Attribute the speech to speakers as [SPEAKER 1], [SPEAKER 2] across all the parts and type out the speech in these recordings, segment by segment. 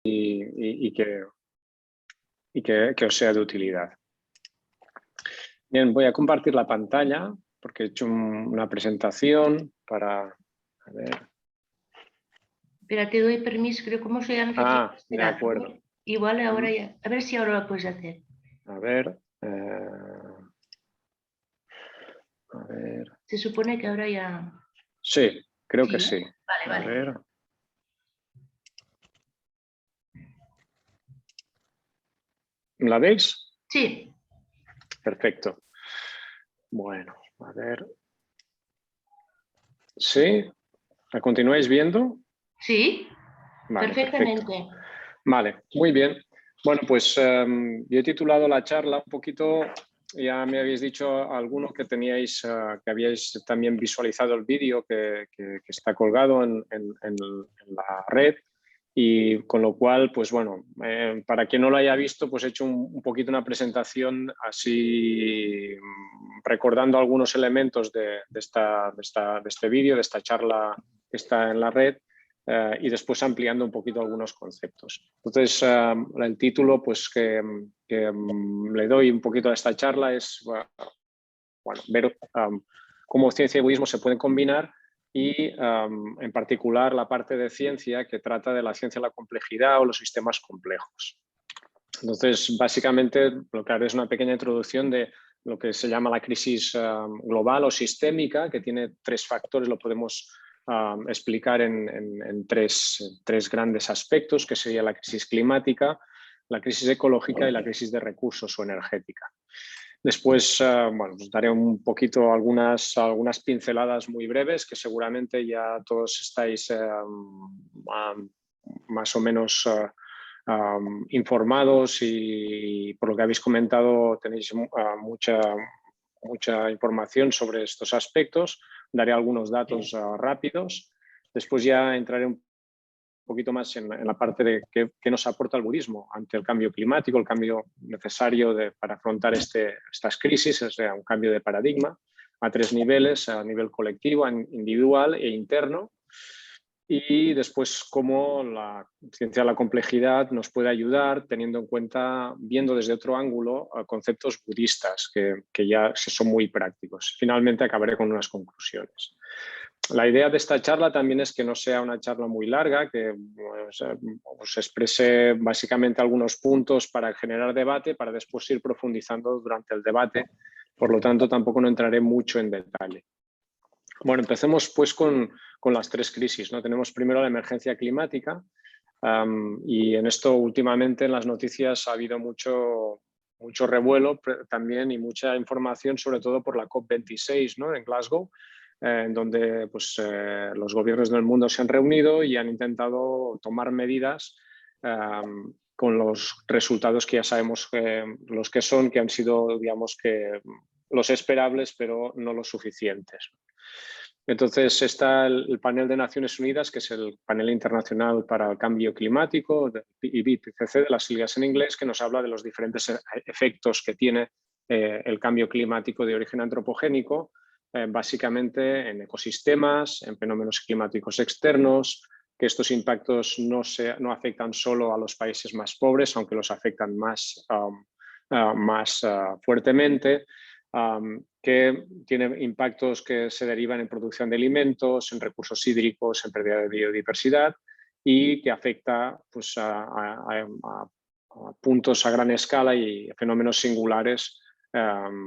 [SPEAKER 1] que os sea de utilidad. Bien, voy a compartir la pantalla porque he hecho una presentación para... A ver.
[SPEAKER 2] Espera, te doy permiso, creo cómo se llama.
[SPEAKER 1] Ah, de acuerdo.
[SPEAKER 2] Igual ahora ya. A ver si ahora lo puedes hacer.
[SPEAKER 1] A ver.
[SPEAKER 2] Se supone que ahora ya...
[SPEAKER 1] Sí, creo que sí.
[SPEAKER 2] Vale,
[SPEAKER 1] a ver. ¿La veis?
[SPEAKER 2] Sí.
[SPEAKER 1] Perfecto. Bueno, a ver. ¿Sí? ¿La continuáis viendo?
[SPEAKER 2] Sí,
[SPEAKER 1] Vale,
[SPEAKER 2] perfectamente.
[SPEAKER 1] perfecto. Vale, muy bien. Bueno, pues yo he titulado la charla un poquito, ya me habéis dicho alguno que teníais, que habíais también visualizado el vídeo que está colgado en la red, y con lo cual, pues bueno, para quien no lo haya visto, pues he hecho un poquito una presentación así recordando algunos elementos de este vídeo, de esta charla que está en la red. Y después ampliando un poquito algunos conceptos. Entonces, el título pues, que le doy un poquito a esta charla es bueno, ver cómo ciencia y budismo se pueden combinar y, en particular, la parte de ciencia que trata de la ciencia de la complejidad o los sistemas complejos. Entonces, básicamente, lo que haré es una pequeña introducción de lo que se llama la crisis global o sistémica, que tiene tres factores, lo podemos explicar en tres grandes aspectos, que sería la crisis climática, la crisis ecológica y la crisis de recursos o energética. Después, bueno, os daré un poquito algunas pinceladas muy breves que seguramente ya todos estáis más o menos informados, y por lo que habéis comentado tenéis mucha información sobre estos aspectos. Daré algunos datos rápidos. Después ya entraré un poquito más en la parte de qué nos aporta el budismo ante el cambio climático, el cambio necesario para afrontar estas crisis, o sea, un cambio de paradigma a tres niveles: a nivel colectivo, individual e interno. Y después cómo la ciencia de la complejidad nos puede ayudar teniendo en cuenta, viendo desde otro ángulo, conceptos budistas que ya son muy prácticos. Finalmente acabaré con unas conclusiones. La idea de esta charla también es que no sea una charla muy larga, que os exprese básicamente algunos puntos para generar debate, para después ir profundizando durante el debate. Por lo tanto, tampoco no entraré mucho en detalle. Bueno, empecemos pues con las tres crisis, ¿no? Tenemos primero la emergencia climática, y en esto últimamente en las noticias ha habido mucho revuelo también y mucha información, sobre todo por la COP26, ¿no? En Glasgow, en donde pues, los gobiernos del mundo se han reunido y han intentado tomar medidas con los resultados que ya sabemos los que son, que han sido, digamos, que los esperables, pero no los suficientes. Entonces está el panel de Naciones Unidas, que es el panel internacional para el cambio climático, IPCC, de las siglas en inglés, que nos habla de los diferentes efectos que tiene el cambio climático de origen antropogénico, básicamente en ecosistemas, en fenómenos climáticos externos, que estos impactos no afectan solo a los países más pobres, aunque los afectan más fuertemente, que tiene impactos que se derivan en producción de alimentos, en recursos hídricos, en pérdida de biodiversidad, y que afecta pues, a puntos a gran escala y fenómenos singulares,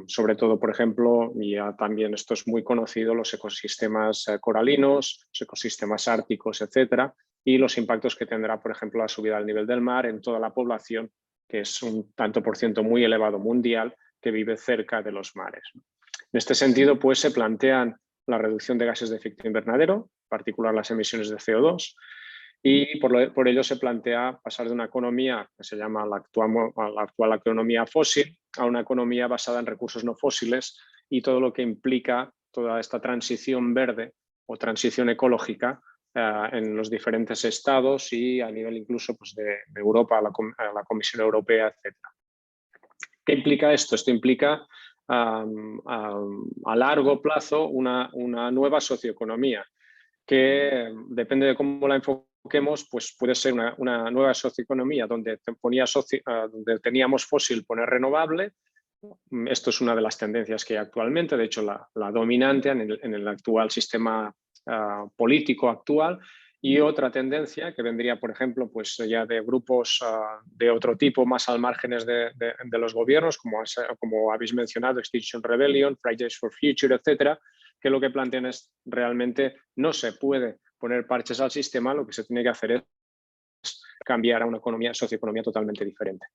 [SPEAKER 1] sobre todo, por ejemplo, y también esto es muy conocido, los ecosistemas coralinos, los ecosistemas árticos, etcétera, y los impactos que tendrá, por ejemplo, la subida del nivel del mar en toda la población, que es un tanto por ciento muy elevado mundial, que vive cerca de los mares. En este sentido, pues se plantean la reducción de gases de efecto invernadero, en particular las emisiones de CO2, y por ello se plantea pasar de una economía que se llama la actual economía fósil a una economía basada en recursos no fósiles, y todo lo que implica toda esta transición verde o transición ecológica en los diferentes estados y a nivel incluso pues, de Europa, a la Comisión Europea, etc. ¿Qué implica esto? Esto implica a largo plazo una nueva socioeconomía que depende de cómo la enfoquemos, enfoquemos, pues puede ser una nueva socioeconomía donde donde teníamos fósil, poner renovable. Esto es una de las tendencias que hay actualmente, de hecho la dominante en el actual sistema político actual. Y otra tendencia que vendría, por ejemplo, pues ya de grupos de otro tipo, más al márgenes de los gobiernos, como habéis mencionado, Extinction Rebellion, Fridays for Future, etcétera, que lo que plantean es realmente no se puede poner parches al sistema, lo que se tiene que hacer es cambiar a una socioeconomía totalmente diferente.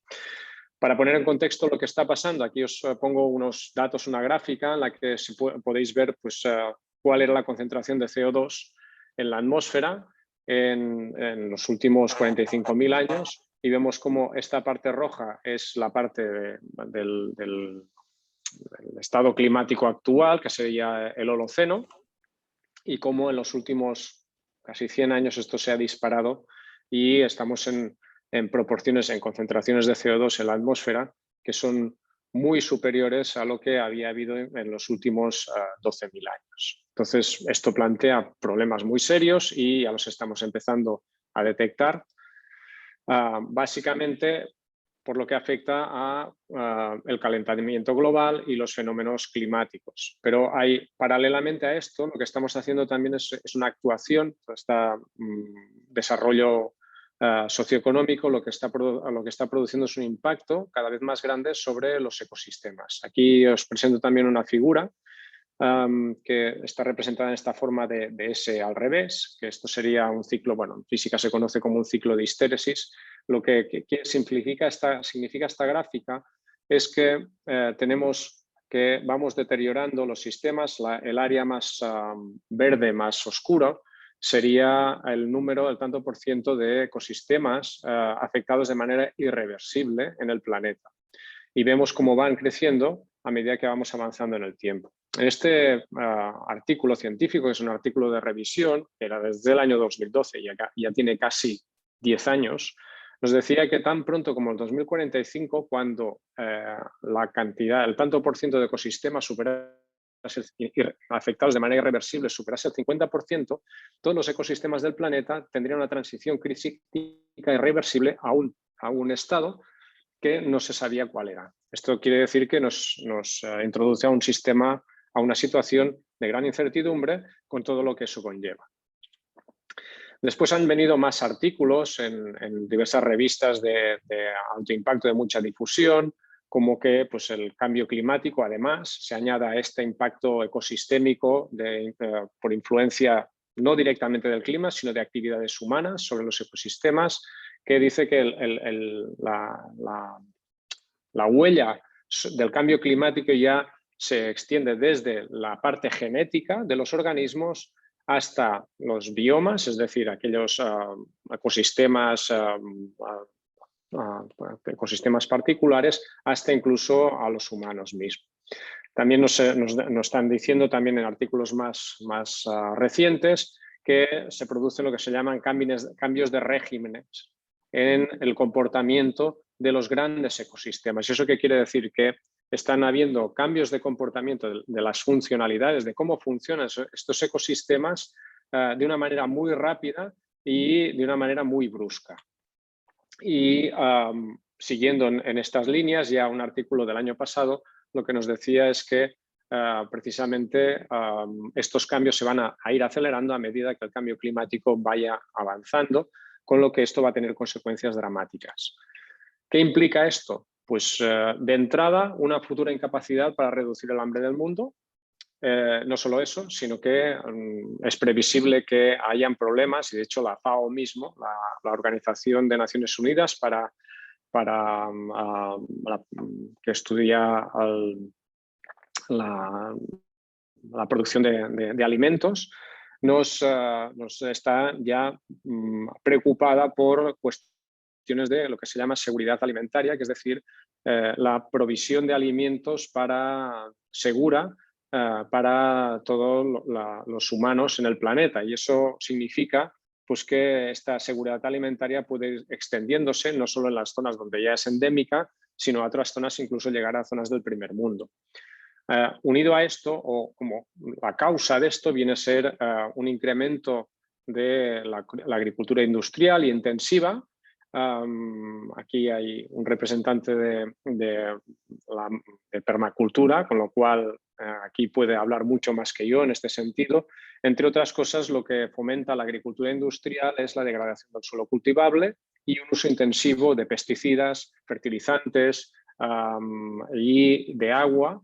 [SPEAKER 1] Para poner en contexto lo que está pasando, aquí os pongo unos datos, una gráfica en la que podéis ver pues, cuál era la concentración de CO2 en la atmósfera en los últimos 45.000 años, y vemos cómo esta parte roja es la parte del estado climático actual, que sería el Holoceno, y cómo en los últimos casi 100 años esto se ha disparado y estamos en proporciones, en concentraciones de CO2 en la atmósfera que son muy superiores a lo que había habido en los últimos 12.000 años. Entonces, esto plantea problemas muy serios y ya los estamos empezando a detectar. Básicamente, por lo que afecta a el calentamiento global y los fenómenos climáticos. Pero paralelamente a esto, lo que estamos haciendo también es una actuación, este desarrollo socioeconómico, lo que está produciendo es un impacto cada vez más grande sobre los ecosistemas. Aquí os presento también una figura que está representada en esta forma de S al revés, que esto sería un ciclo, bueno, en física se conoce como un ciclo de histéresis. Lo que significa esta gráfica es que tenemos que vamos deteriorando los sistemas, el área más verde, más oscuro, sería el tanto por ciento de ecosistemas afectados de manera irreversible en el planeta. Y vemos cómo van creciendo a medida que vamos avanzando en el tiempo. En este artículo científico, que es un artículo de revisión, que era desde el año 2012 y ya tiene casi 10 años, nos decía que tan pronto como el 2045, cuando el tanto por ciento de ecosistemas afectados de manera irreversible superase el 50%, todos los ecosistemas del planeta tendrían una transición crítica irreversible a un estado que no se sabía cuál era. Esto quiere decir que nos introduce a un sistema, a una situación de gran incertidumbre con todo lo que eso conlleva. Después han venido más artículos en diversas revistas de alto impacto, de mucha difusión, como que pues, el cambio climático además se añada a este impacto ecosistémico por influencia no directamente del clima, sino de actividades humanas sobre los ecosistemas, que dice que la huella del cambio climático ya se extiende desde la parte genética de los organismos hasta los biomas, es decir, aquellos ecosistemas particulares, hasta incluso a los humanos mismos. También nos están diciendo también en artículos más recientes que se producen lo que se llaman cambios de regímenes en el comportamiento de los grandes ecosistemas. ¿Y eso qué quiere decir? Que están habiendo cambios de comportamiento de las funcionalidades, de cómo funcionan estos ecosistemas de una manera muy rápida y de una manera muy brusca. Y siguiendo en estas líneas, ya un artículo del año pasado lo que nos decía es que precisamente estos cambios se van a ir acelerando a medida que el cambio climático vaya avanzando, con lo que esto va a tener consecuencias dramáticas. ¿Qué implica esto? Pues de entrada, una futura incapacidad para reducir el hambre del mundo. No solo eso, sino que es previsible que hayan problemas, y de hecho la FAO mismo, la Organización de Naciones Unidas que estudia la producción de alimentos, nos está ya preocupada por cuestiones de lo que se llama seguridad alimentaria, que es decir, la provisión de alimentos segura para todos los humanos en el planeta. Y eso significa pues, que esta seguridad alimentaria puede ir extendiéndose no solo en las zonas donde ya es endémica, sino a otras zonas, incluso llegar a zonas del primer mundo. Unido a esto, o como la causa de esto, viene a ser un incremento de la agricultura industrial y intensiva. Aquí hay un representante de permacultura, con lo cual aquí puede hablar mucho más que yo en este sentido. Entre otras cosas, lo que fomenta la agricultura industrial es la degradación del suelo cultivable y un uso intensivo de pesticidas, fertilizantes y de agua,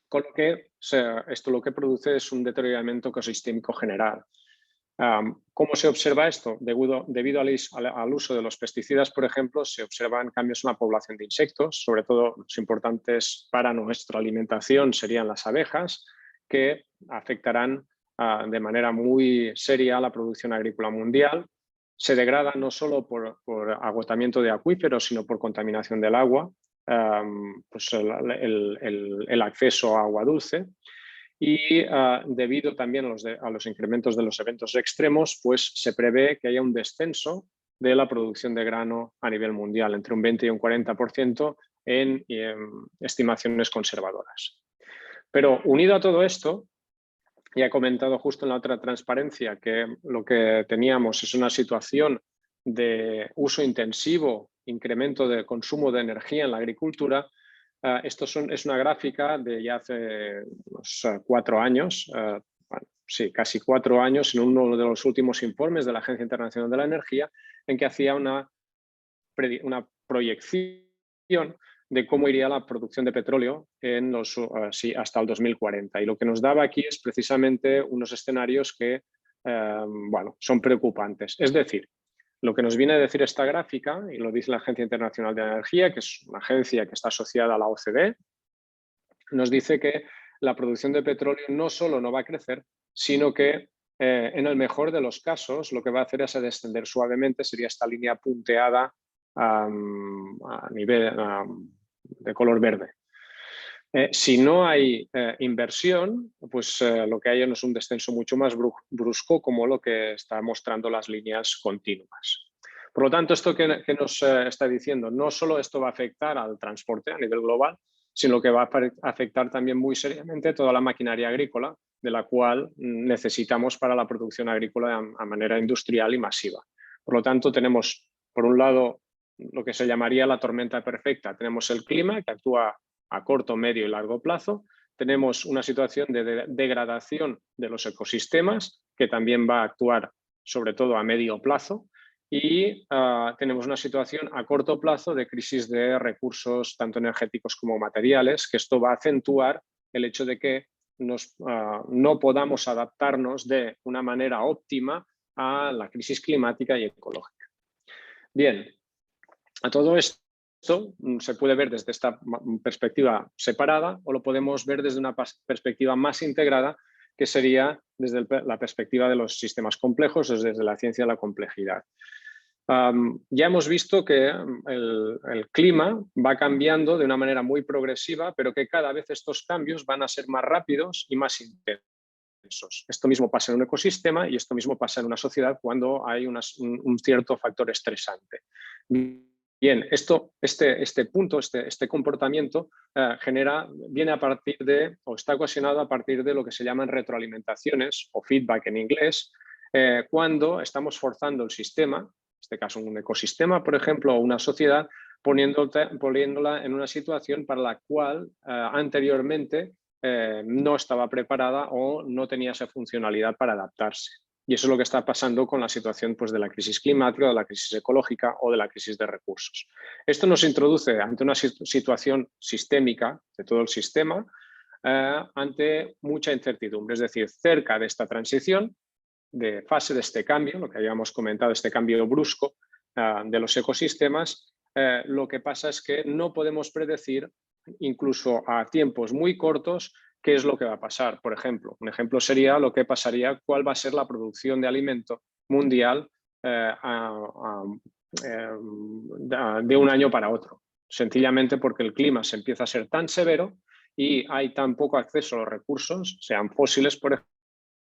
[SPEAKER 1] con lo que esto lo que produce es un deterioramiento ecosistémico general. ¿Cómo se observa esto? Debido al uso de los pesticidas, por ejemplo, se observan cambios en la población de insectos, sobre todo los importantes para nuestra alimentación serían las abejas, que afectarán de manera muy seria a la producción agrícola mundial. Se degrada no solo por agotamiento de acuíferos, sino por contaminación del agua, pues el acceso a agua dulce. Y debido también a los incrementos de los eventos extremos, pues se prevé que haya un descenso de la producción de grano a nivel mundial, entre un 20 y un 40% en estimaciones conservadoras. Pero unido a todo esto, ya he comentado justo en la otra transparencia que lo que teníamos es una situación de uso intensivo, incremento del consumo de energía en la agricultura. Esto es una gráfica de ya hace unos 4 años, bueno, sí, casi 4 años, en uno de los últimos informes de la Agencia Internacional de la Energía, en que hacía una proyección de cómo iría la producción de petróleo en hasta el 2040. Y lo que nos daba aquí es precisamente unos escenarios que bueno, son preocupantes. Es decir, lo que nos viene a decir esta gráfica, y lo dice la Agencia Internacional de la Energía, que es una agencia que está asociada a la OCDE, nos dice que la producción de petróleo no solo no va a crecer, sino que en el mejor de los casos lo que va a hacer es descender suavemente, sería esta línea punteada a nivel de color verde. Si no hay inversión, pues lo que hay es un descenso mucho más brusco, como lo que están mostrando las líneas continuas. Por lo tanto, esto que nos está diciendo, no solo esto va a afectar al transporte a nivel global, sino que va a afectar también muy seriamente toda la maquinaria agrícola, de la cual necesitamos para la producción agrícola a manera industrial y masiva. Por lo tanto, tenemos, por un lado, lo que se llamaría la tormenta perfecta. Tenemos el clima, que actúa a corto, medio y largo plazo. Tenemos una situación de degradación de los ecosistemas, que también va a actuar sobre todo a medio plazo. Y tenemos una situación a corto plazo de crisis de recursos, tanto energéticos como materiales, que esto va a acentuar el hecho de que no podamos adaptarnos de una manera óptima a la crisis climática y ecológica. Bien, a todo esto se puede ver desde esta perspectiva separada o lo podemos ver desde una perspectiva más integrada, que sería desde la perspectiva de los sistemas complejos, desde la ciencia de la complejidad. Ya hemos visto que el clima va cambiando de una manera muy progresiva, pero que cada vez estos cambios van a ser más rápidos y más intensos. Esto mismo pasa en un ecosistema y esto mismo pasa en una sociedad cuando hay un cierto factor estresante. Bien, este punto, este comportamiento viene a partir de, o está ocasionado a partir de lo que se llaman retroalimentaciones o feedback en inglés, cuando estamos forzando el sistema, en este caso un ecosistema, por ejemplo, o una sociedad, poniéndola en una situación para la cual anteriormente no estaba preparada o no tenía esa funcionalidad para adaptarse. Y eso es lo que está pasando con la situación pues, de la crisis climática, de la crisis ecológica o de la crisis de recursos. Esto nos introduce ante una situación sistémica de todo el sistema, ante mucha incertidumbre. Es decir, cerca de esta transición, de fase de este cambio, lo que habíamos comentado, este cambio brusco de los ecosistemas, lo que pasa es que no podemos predecir, incluso a tiempos muy cortos, qué es lo que va a pasar. Por ejemplo, un ejemplo sería lo que pasaría, cuál va a ser la producción de alimento mundial de un año para otro. Sencillamente porque el clima se empieza a ser tan severo y hay tan poco acceso a los recursos, sean fósiles, por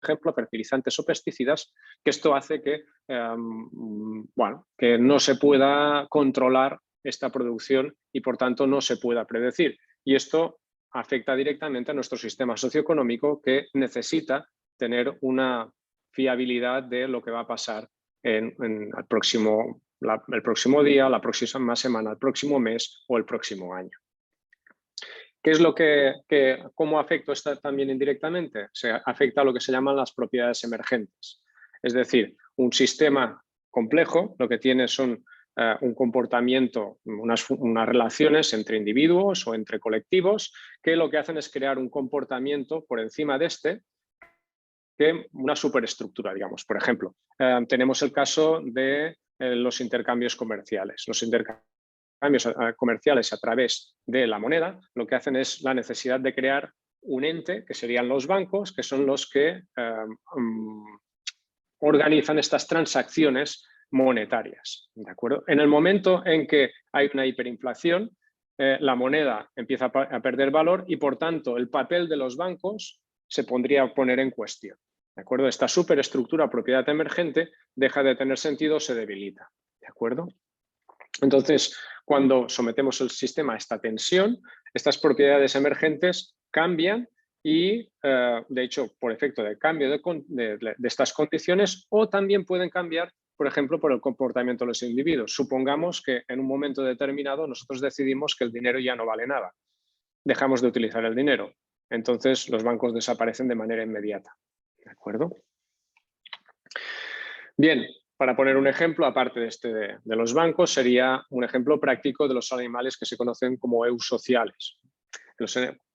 [SPEAKER 1] ejemplo, fertilizantes o pesticidas, que esto hace que, bueno, que no se pueda controlar esta producción y, por tanto, no se pueda predecir. Y esto afecta directamente a nuestro sistema socioeconómico, que necesita tener una fiabilidad de lo que va a pasar el próximo día, la próxima semana, el próximo mes o el próximo año. ¿Qué es lo cómo afecta esto también indirectamente? Se afecta a lo que se llaman las propiedades emergentes. Es decir, un sistema complejo lo que tiene son un comportamiento, unas relaciones entre individuos o entre colectivos que lo que hacen es crear un comportamiento por encima de que una superestructura, digamos. Por ejemplo, tenemos el caso de los intercambios comerciales. Los intercambios comerciales a través de la moneda lo que hacen es la necesidad de crear un ente, que serían los bancos, que son los que organizan estas transacciones monetarias. ¿De acuerdo? En el momento en que hay una hiperinflación, la moneda empieza a perder valor y, por tanto, el papel de los bancos se pondría a poner en cuestión. ¿De acuerdo? Esta superestructura propiedad emergente deja de tener sentido o se debilita. ¿De acuerdo? Entonces, cuando sometemos el sistema a esta tensión, estas propiedades emergentes cambian y, de hecho, por efecto del cambio de estas condiciones, o también pueden cambiar, por ejemplo, por el comportamiento de los individuos. Supongamos que en un momento determinado nosotros decidimos que el dinero ya no vale nada. Dejamos de utilizar el dinero. Entonces, los bancos desaparecen de manera inmediata. ¿De acuerdo? Bien, para poner un ejemplo, aparte de los bancos, sería un ejemplo práctico de los animales que se conocen como eusociales,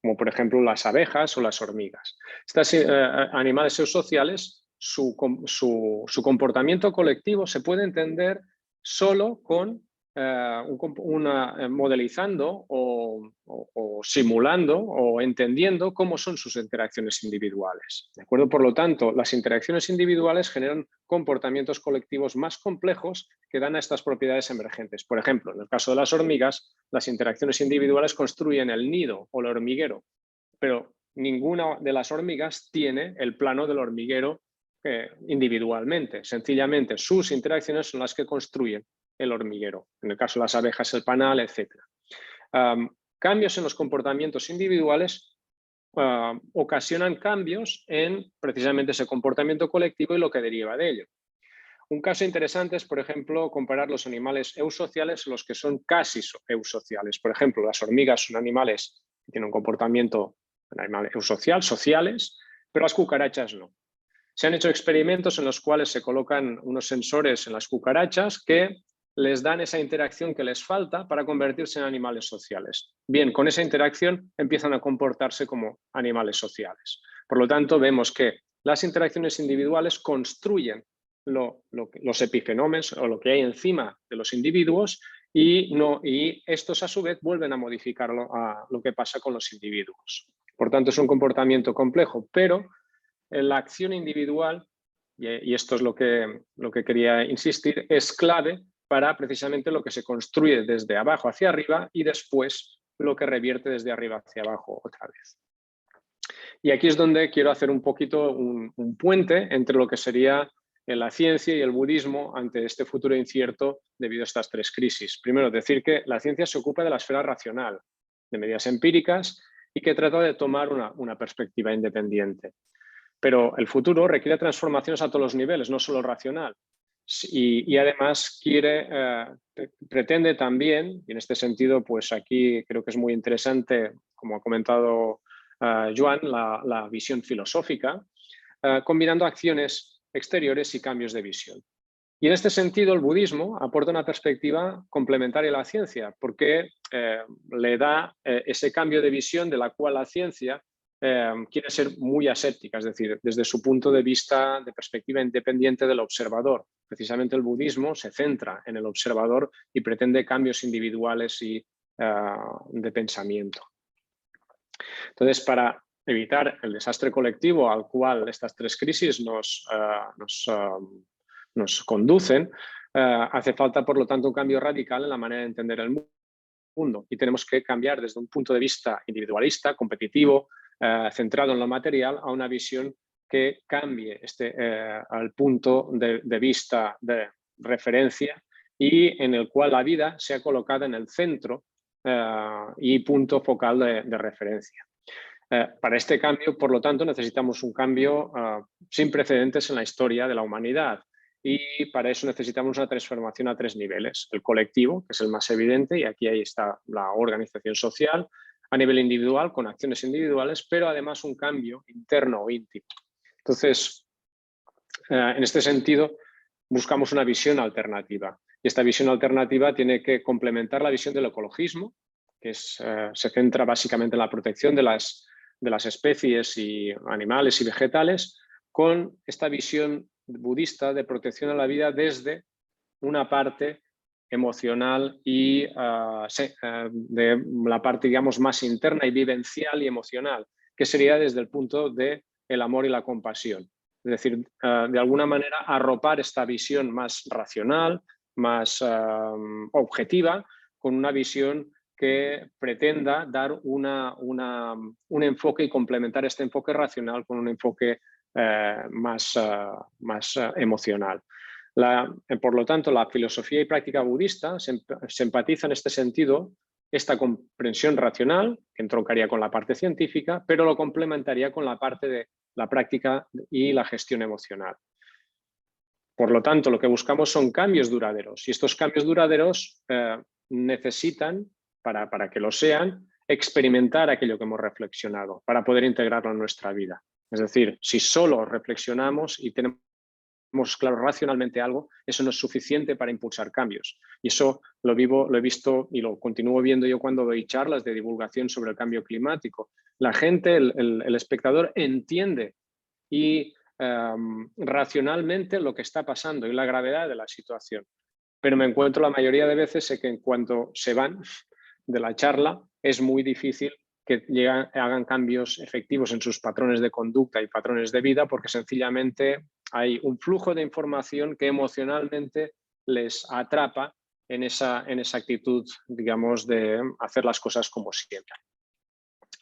[SPEAKER 1] como por ejemplo las abejas o las hormigas. Estos animales eusociales, su comportamiento colectivo se puede entender solo con modelizando o simulando o entendiendo cómo son sus interacciones individuales. ¿De acuerdo? Por lo tanto, las interacciones individuales generan comportamientos colectivos más complejos que dan a estas propiedades emergentes. Por ejemplo, en el caso de las hormigas, las interacciones individuales construyen el nido o el hormiguero, pero ninguna de las hormigas tiene el plano del hormiguero individualmente. Sencillamente, sus interacciones son las que construyen el hormiguero. En el caso de las abejas, el panal, etc. Cambios en los comportamientos individuales ocasionan cambios en precisamente ese comportamiento colectivo y lo que deriva de ello. Un caso interesante es, por ejemplo, comparar los animales eusociales a los que son casi eusociales. Por ejemplo, las hormigas son animales que tienen un comportamiento eusocial, sociales, pero las cucarachas no. Se han hecho experimentos en los cuales se colocan unos sensores en las cucarachas que les dan esa interacción que les falta para convertirse en animales sociales. Bien, con esa interacción empiezan a comportarse como animales sociales. Por lo tanto, vemos que las interacciones individuales construyen los epifenómenos o lo que hay encima de los individuos y estos a su vez vuelven a modificar lo que pasa con los individuos. Por tanto, es un comportamiento complejo, pero la acción individual, y esto es lo que quería insistir, es clave para precisamente lo que se construye desde abajo hacia arriba y después lo que revierte desde arriba hacia abajo otra vez. Y aquí es donde quiero hacer un poquito un puente entre lo que sería la ciencia y el budismo ante este futuro incierto debido a estas tres crisis. Primero, decir que la ciencia se ocupa de la esfera racional, de medidas empíricas y que trata de tomar una perspectiva independiente. Pero el futuro requiere transformaciones a todos los niveles, no solo racional. Y además pretende también, y en este sentido, pues aquí creo que es muy interesante, como ha comentado Joan, la visión filosófica, combinando acciones exteriores y cambios de visión. Y en este sentido, el budismo aporta una perspectiva complementaria a la ciencia, porque le da ese cambio de visión de la cual la ciencia quiere ser muy aséptica, es decir, desde su punto de vista de perspectiva independiente del observador. Precisamente el budismo se centra en el observador y pretende cambios individuales y de pensamiento. Entonces, para evitar el desastre colectivo al cual estas tres crisis nos conducen, hace falta, por lo tanto, un cambio radical en la manera de entender el mundo y tenemos que cambiar desde un punto de vista individualista, competitivo, centrado en lo material, a una visión que cambie al punto de vista de referencia y en el cual la vida sea colocada en el centro y punto focal de referencia. Para este cambio, por lo tanto, necesitamos un cambio sin precedentes en la historia de la humanidad. Y para eso necesitamos una transformación a 3 niveles. El colectivo, que es el más evidente, y aquí ahí está la organización social, a nivel individual, con acciones individuales, pero además un cambio interno o íntimo. Entonces, en este sentido, buscamos una visión alternativa. Y esta visión alternativa tiene que complementar la visión del ecologismo, que se centra básicamente en la protección de las especies y animales y vegetales, con esta visión budista de protección a la vida desde una parte emocional y de la parte, digamos, más interna y vivencial y emocional, que sería desde el punto del amor y la compasión. Es decir, de alguna manera arropar esta visión más racional, más objetiva, con una visión que pretenda dar un enfoque y complementar este enfoque racional con un enfoque más emocional. Por lo tanto, la filosofía y práctica budista se empatiza en este sentido esta comprensión racional, que entroncaría con la parte científica, pero lo complementaría con la parte de la práctica y la gestión emocional. Por lo tanto, lo que buscamos son cambios duraderos, y estos cambios duraderos necesitan, para que lo sean, experimentar aquello que hemos reflexionado para poder integrarlo en nuestra vida. Es decir, si solo reflexionamos y tenemos claro racionalmente algo, eso no es suficiente para impulsar cambios. Y eso lo he visto y lo continúo viendo yo cuando doy charlas de divulgación sobre el cambio climático. La gente, el espectador, entiende y racionalmente lo que está pasando y la gravedad de la situación. Pero me encuentro la mayoría de veces que en cuanto se van de la charla es muy difícil que hagan cambios efectivos en sus patrones de conducta y patrones de vida, porque sencillamente hay un flujo de información que emocionalmente les atrapa en esa actitud, digamos, de hacer las cosas como siempre.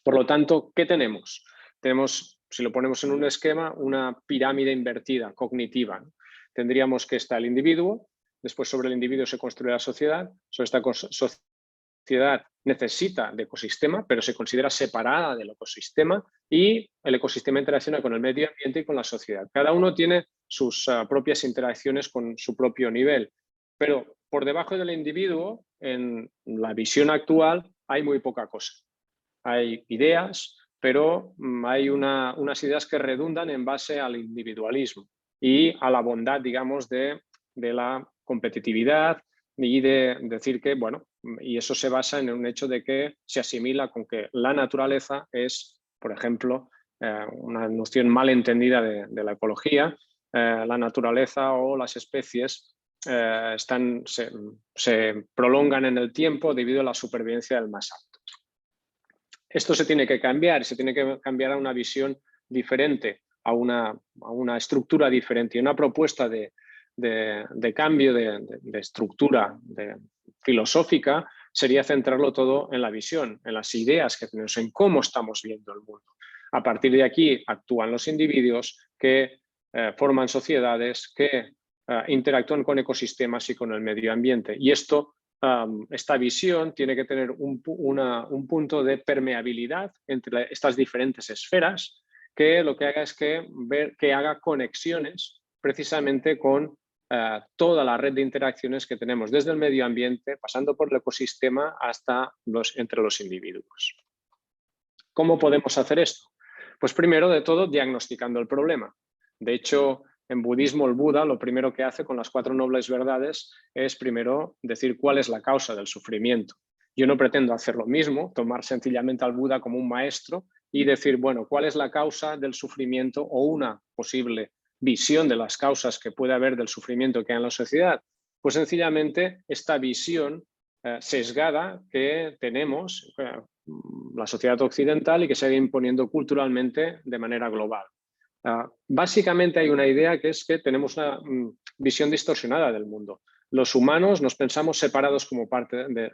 [SPEAKER 1] Por lo tanto, ¿qué tenemos? Tenemos, si lo ponemos en un esquema, una pirámide invertida, cognitiva, ¿no? Tendríamos que está el individuo, después sobre el individuo se construye la sociedad, sobre esta sociedad necesita de ecosistema, pero se considera separada del ecosistema, y el ecosistema interacciona con el medio ambiente y con la sociedad. Cada uno tiene sus propias interacciones con su propio nivel, pero por debajo del individuo, en la visión actual, hay muy poca cosa. Hay ideas, pero hay unas ideas que redundan en base al individualismo y a la bondad, digamos, de la competitividad, y de decir que, bueno, y eso se basa en un hecho de que se asimila con que la naturaleza es, por ejemplo, una noción mal entendida de la ecología. La naturaleza o las especies se prolongan en el tiempo debido a la supervivencia del más apto. Esto se tiene que cambiar, se tiene que cambiar a una visión diferente, a una estructura diferente, y una propuesta de cambio de estructura filosófica sería centrarlo todo en la visión, en las ideas que tenemos, en cómo estamos viendo el mundo. A partir de aquí actúan los individuos que forman sociedades, que interactúan con ecosistemas y con el medio ambiente. Y esta visión tiene que tener un punto de permeabilidad entre estas diferentes esferas, que lo que haga es que haga conexiones precisamente con toda la red de interacciones que tenemos desde el medio ambiente, pasando por el ecosistema hasta entre los individuos. ¿Cómo podemos hacer esto? Pues primero de todo diagnosticando el problema. De hecho, en budismo, el Buda lo primero que hace con las 4 nobles verdades es primero decir cuál es la causa del sufrimiento. Yo no pretendo hacer lo mismo, tomar sencillamente al Buda como un maestro y decir, bueno, ¿cuál es la causa del sufrimiento o una posible visión de las causas que puede haber del sufrimiento que hay en la sociedad? Pues sencillamente esta visión sesgada que tenemos la sociedad occidental y que se va imponiendo culturalmente de manera global. Básicamente hay una idea que es que tenemos una visión distorsionada del mundo. Los humanos nos pensamos separados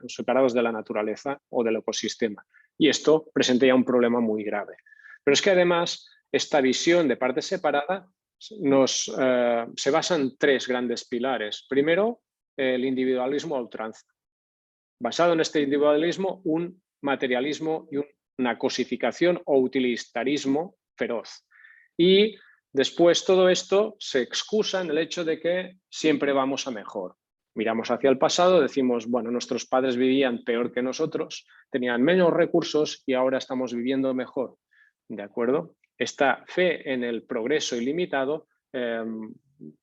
[SPEAKER 1] separados de la naturaleza o del ecosistema, y esto presenta ya un problema muy grave. Pero es que además esta visión de parte separada se basa en 3 grandes pilares. Primero, el individualismo a ultranza. Basado en este individualismo, un materialismo y un una cosificación o utilitarismo feroz. Y después todo esto se excusa en el hecho de que siempre vamos a mejor. Miramos hacia el pasado, decimos, bueno, nuestros padres vivían peor que nosotros, tenían menos recursos y ahora estamos viviendo mejor. ¿De acuerdo? Esta fe en el progreso ilimitado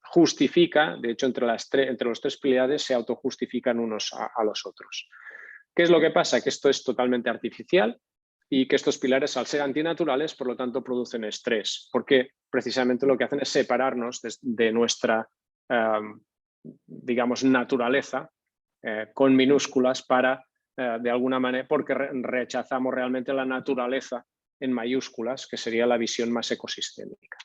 [SPEAKER 1] justifica, de hecho, entre los tres pilares se autojustifican unos a los otros. ¿Qué es lo que pasa? Que esto es totalmente artificial y que estos pilares, al ser antinaturales, por lo tanto, producen estrés, porque precisamente lo que hacen es separarnos de nuestra, digamos, naturaleza con minúsculas para, de alguna manera, porque rechazamos realmente la naturaleza en mayúsculas, que sería la visión más ecosistémica.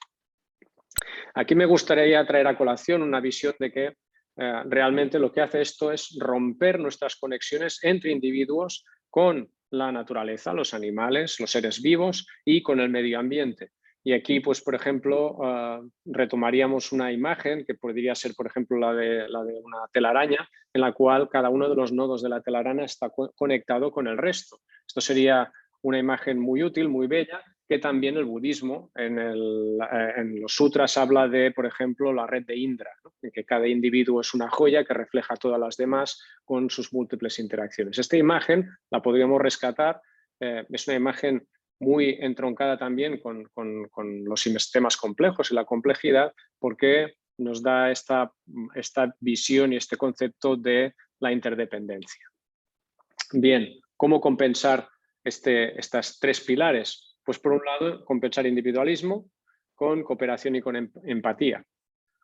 [SPEAKER 1] Aquí me gustaría traer a colación una visión de que realmente lo que hace esto es romper nuestras conexiones entre individuos con la naturaleza, los animales, los seres vivos y con el medio ambiente. Y aquí, pues, por ejemplo, retomaríamos una imagen que podría ser, por ejemplo, la de una telaraña, en la cual cada uno de los nodos de la telaraña está conectado con el resto. Esto sería una imagen muy útil, muy bella, que también el budismo en los sutras habla de, por ejemplo, la red de Indra, ¿no? En que cada individuo es una joya que refleja a todas las demás con sus múltiples interacciones. Esta imagen la podríamos rescatar, es una imagen muy entroncada también con los sistemas complejos y la complejidad, porque nos da esta visión y este concepto de la interdependencia. Bien, ¿cómo compensar estas tres pilares? Pues por un lado, compensar individualismo con cooperación y con empatía.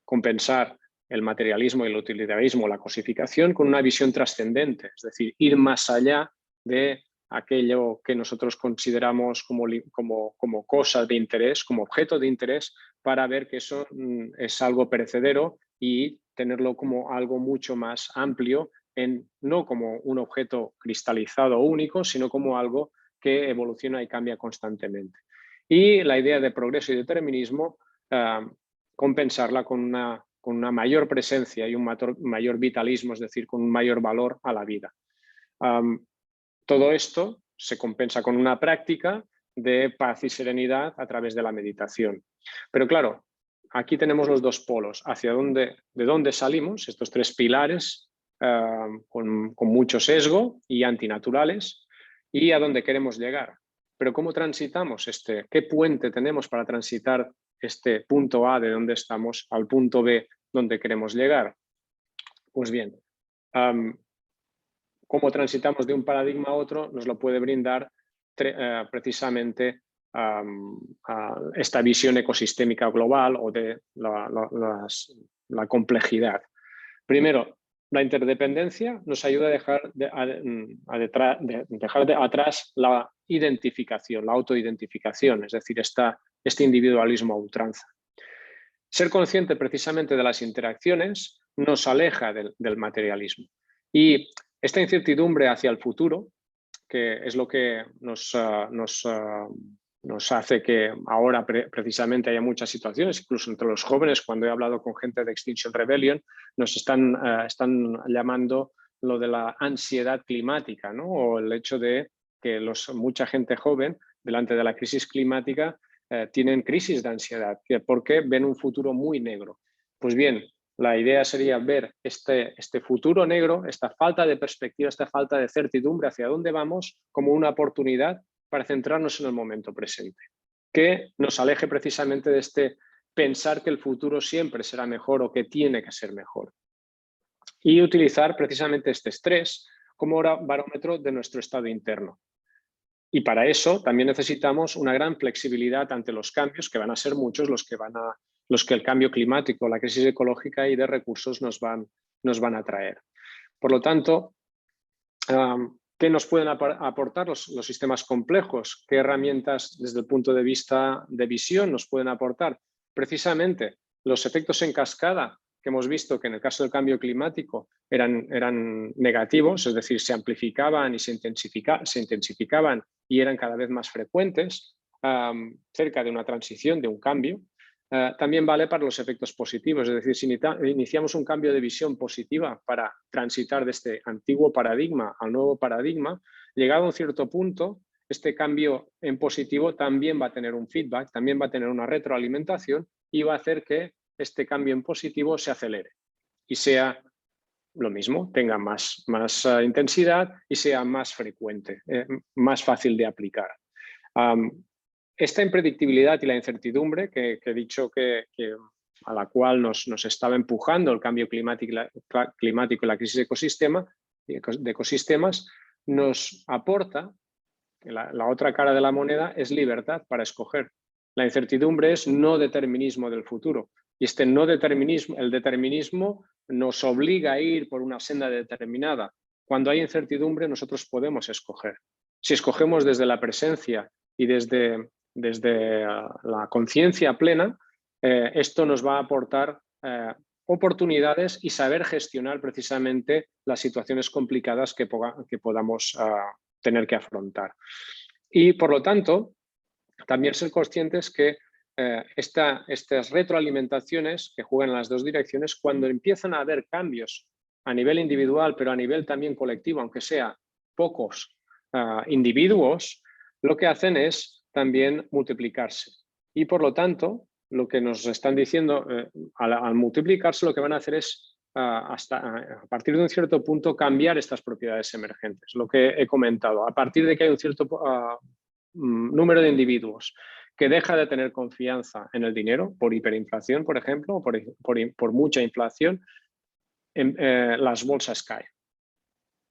[SPEAKER 1] Compensar el materialismo y el utilitarismo, la cosificación, con una visión trascendente, es decir, ir más allá de aquello que nosotros consideramos como cosas de interés, como objeto de interés, para ver que eso es algo perecedero y tenerlo como algo mucho más amplio, no como un objeto cristalizado único, sino como algo que evoluciona y cambia constantemente. Y la idea de progreso y determinismo, compensarla con una mayor presencia y un mayor vitalismo, es decir, con un mayor valor a la vida. Todo esto se compensa con una práctica de paz y serenidad a través de la meditación. Pero claro, aquí tenemos los dos polos, de dónde salimos, estos tres pilares con mucho sesgo y antinaturales, y a dónde queremos llegar. Pero ¿cómo transitamos qué puente tenemos para transitar este punto A de donde estamos al punto B donde queremos llegar? Pues bien, cómo transitamos de un paradigma a otro nos lo puede brindar precisamente esta visión ecosistémica global o de la complejidad. Primero, la interdependencia nos ayuda a dejar atrás la identificación, la autoidentificación, es decir, este individualismo a ultranza. Ser consciente precisamente de las interacciones nos aleja del materialismo. Y esta incertidumbre hacia el futuro, que es lo que nos hace que ahora precisamente haya muchas situaciones, incluso entre los jóvenes, cuando he hablado con gente de Extinction Rebellion, nos están llamando lo de la ansiedad climática, ¿no? O el hecho de que mucha gente joven, delante de la crisis climática, tienen crisis de ansiedad, porque ven un futuro muy negro. Pues bien, la idea sería ver este futuro negro, esta falta de perspectiva, esta falta de certidumbre hacia dónde vamos, como una oportunidad para centrarnos en el momento presente, que nos aleje precisamente de pensar que el futuro siempre será mejor o que tiene que ser mejor. Y utilizar precisamente este estrés como barómetro de nuestro estado interno. Y para eso también necesitamos una gran flexibilidad ante los cambios, que van a ser muchos los que el cambio climático, la crisis ecológica y de recursos nos van a traer. Por lo tanto, ¿qué nos pueden aportar los sistemas complejos? ¿Qué herramientas desde el punto de vista de visión nos pueden aportar? Precisamente los efectos en cascada que hemos visto que en el caso del cambio climático eran negativos, es decir, se amplificaban y se intensificaban y eran cada vez más frecuentes cerca de una transición, de un cambio. También vale para los efectos positivos, es decir, si iniciamos un cambio de visión positiva para transitar de este antiguo paradigma al nuevo paradigma, llegado a un cierto punto, este cambio en positivo también va a tener un feedback, también va a tener una retroalimentación y va a hacer que este cambio en positivo se acelere y sea lo mismo, tenga más intensidad y sea más frecuente, más fácil de aplicar. Esta impredictibilidad y la incertidumbre que he dicho a la cual nos estaba empujando el cambio climático y la crisis de ecosistemas, nos aporta, la otra cara de la moneda es libertad para escoger. La incertidumbre es no determinismo del futuro. Y el determinismo nos obliga a ir por una senda determinada. Cuando hay incertidumbre, nosotros podemos escoger. Si escogemos desde la presencia y desde la conciencia plena, esto nos va a aportar oportunidades y saber gestionar precisamente las situaciones complicadas que podamos tener que afrontar. Y por lo tanto, también ser conscientes que estas retroalimentaciones que juegan en las dos direcciones, cuando empiezan a haber cambios a nivel individual, pero a nivel también colectivo, aunque sea pocos individuos, lo que hacen es también multiplicarse. Y por lo tanto, lo que nos están diciendo, al multiplicarse, lo que van a hacer es, a partir de un cierto punto, cambiar estas propiedades emergentes. Lo que he comentado, a partir de que hay un cierto número de individuos que deja de tener confianza en el dinero por hiperinflación, por ejemplo, por mucha inflación, las bolsas caen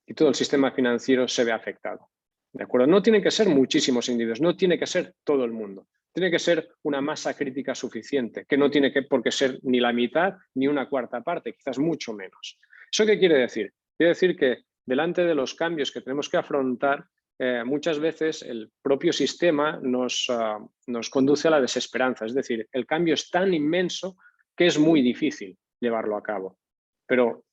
[SPEAKER 1] y todo el sistema financiero se ve afectado. ¿De acuerdo? No tienen que ser muchísimos individuos, no tiene que ser todo el mundo. Tiene que ser una masa crítica suficiente, que no tiene por qué ser ni la mitad ni una cuarta parte, quizás mucho menos. ¿Eso qué quiere decir? Quiere decir que delante de los cambios que tenemos que afrontar, muchas veces el propio sistema nos conduce a la desesperanza. Es decir, el cambio es tan inmenso que es muy difícil llevarlo a cabo. Pero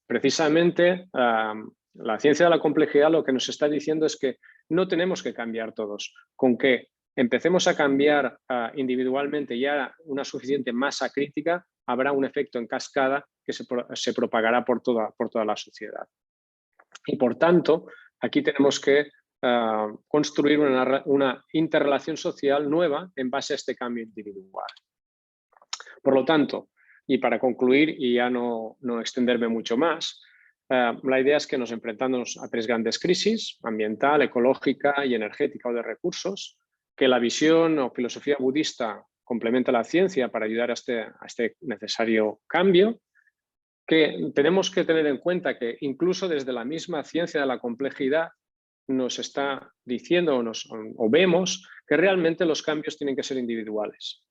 [SPEAKER 1] precisamente la ciencia de la complejidad lo que nos está diciendo es que no tenemos que cambiar todos. Con que empecemos a cambiar individualmente ya una suficiente masa crítica, habrá un efecto en cascada que se propagará por toda la sociedad. Y por tanto, aquí tenemos que construir una interrelación social nueva en base a este cambio individual. Por lo tanto, y para concluir y ya no extenderme mucho más, la idea es que nos enfrentamos a tres grandes crisis: ambiental, ecológica y energética o de recursos, que la visión o filosofía budista complementa la ciencia para ayudar a este necesario cambio, que tenemos que tener en cuenta que incluso desde la misma ciencia de la complejidad nos está diciendo o vemos que realmente los cambios tienen que ser individuales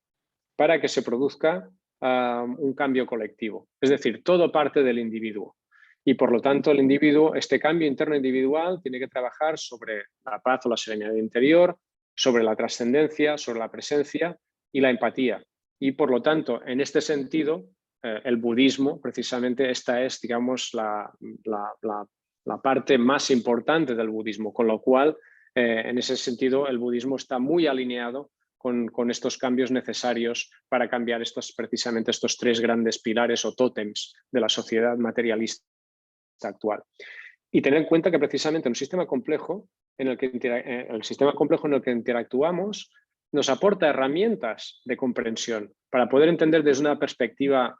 [SPEAKER 1] para que se produzca un cambio colectivo. Es decir, todo parte del individuo. Y por lo tanto, el individuo, este cambio interno individual, tiene que trabajar sobre la paz o la serenidad interior, sobre la trascendencia, sobre la presencia y la empatía. Y por lo tanto, en este sentido, el budismo, precisamente, esta es, digamos, la parte más importante del budismo, con lo cual, en ese sentido, el budismo está muy alineado con estos cambios necesarios para cambiar precisamente estos tres grandes pilares o tótems de la sociedad materialista actual. Y tener en cuenta que precisamente en un sistema complejo en el que interactuamos nos aporta herramientas de comprensión para poder entender desde una perspectiva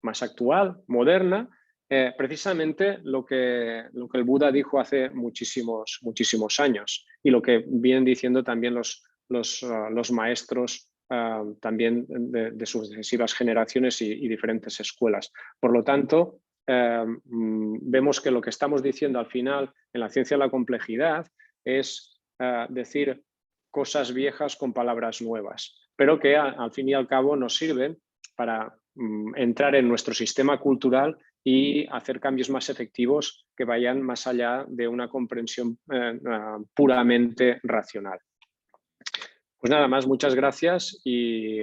[SPEAKER 1] más actual, moderna, precisamente lo que el Buda dijo hace muchísimos años y lo que vienen diciendo también los maestros también de sucesivas generaciones y diferentes escuelas. Por lo tanto, vemos que lo que estamos diciendo al final en la ciencia de la complejidad es decir cosas viejas con palabras nuevas, pero que al fin y al cabo nos sirven para entrar en nuestro sistema cultural y hacer cambios más efectivos que vayan más allá de una comprensión puramente racional. Pues nada más, muchas gracias y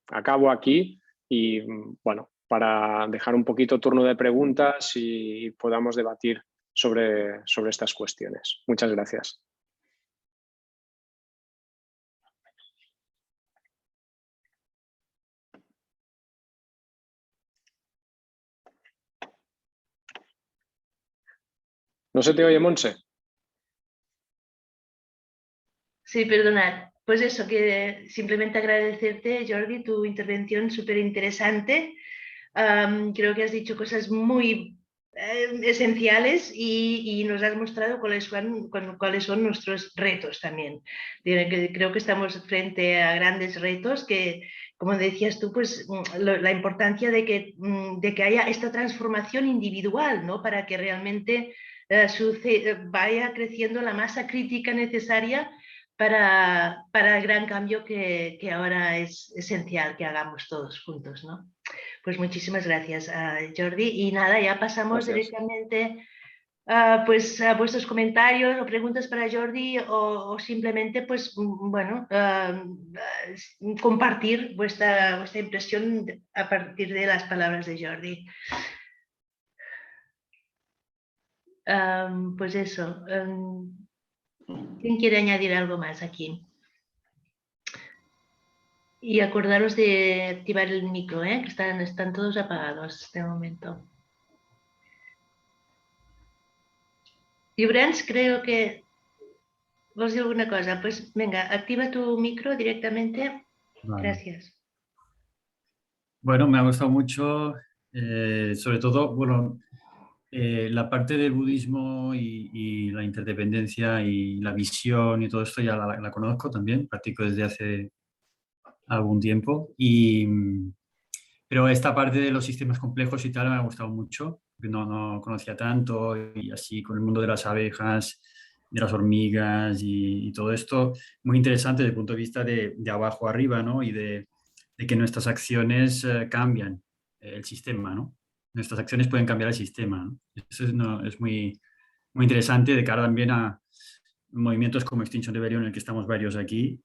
[SPEAKER 1] acabo aquí y bueno, para dejar un poquito turno de preguntas y podamos debatir sobre estas cuestiones. Muchas gracias. ¿No se te oye, Monse?
[SPEAKER 2] Sí, perdonad. Pues eso, que simplemente agradecerte, Jordi, tu intervención súper interesante. Creo que has dicho cosas muy esenciales y nos has mostrado cuáles son nuestros retos también. Creo que estamos frente a grandes retos que, como decías tú, pues la importancia de que haya esta transformación individual, ¿no? Para que realmente vaya creciendo la masa crítica necesaria para el gran cambio que ahora es esencial que hagamos todos juntos, ¿no? Pues muchísimas gracias, Jordi. Y nada, ya pasamos
[SPEAKER 1] Gracias.
[SPEAKER 2] directamente pues, a vuestros comentarios o preguntas para Jordi o simplemente, pues, bueno, compartir vuestra impresión a partir de las palabras de Jordi. Pues eso. ¿Quién quiere añadir algo más aquí? Y acordaros de activar el micro, que están todos apagados de momento. Llorenç, creo que vos digo alguna cosa. Pues venga, activa tu micro directamente.
[SPEAKER 3] Vale.
[SPEAKER 2] Gracias.
[SPEAKER 3] Bueno, me ha gustado mucho, sobre todo, bueno, la parte del budismo y la interdependencia y la visión y todo esto ya la conozco también, practico desde hace algún tiempo. Pero esta parte de los sistemas complejos y tal me ha gustado mucho, porque no conocía tanto, y así con el mundo de las abejas, de las hormigas y todo esto, muy interesante desde el punto de vista de abajo arriba, ¿no? Y de que nuestras acciones cambian el sistema, ¿no? Nuestras acciones pueden cambiar el sistema, ¿no? Eso es muy, muy interesante de cara también a movimientos como Extinction Rebellion, en el que estamos varios aquí,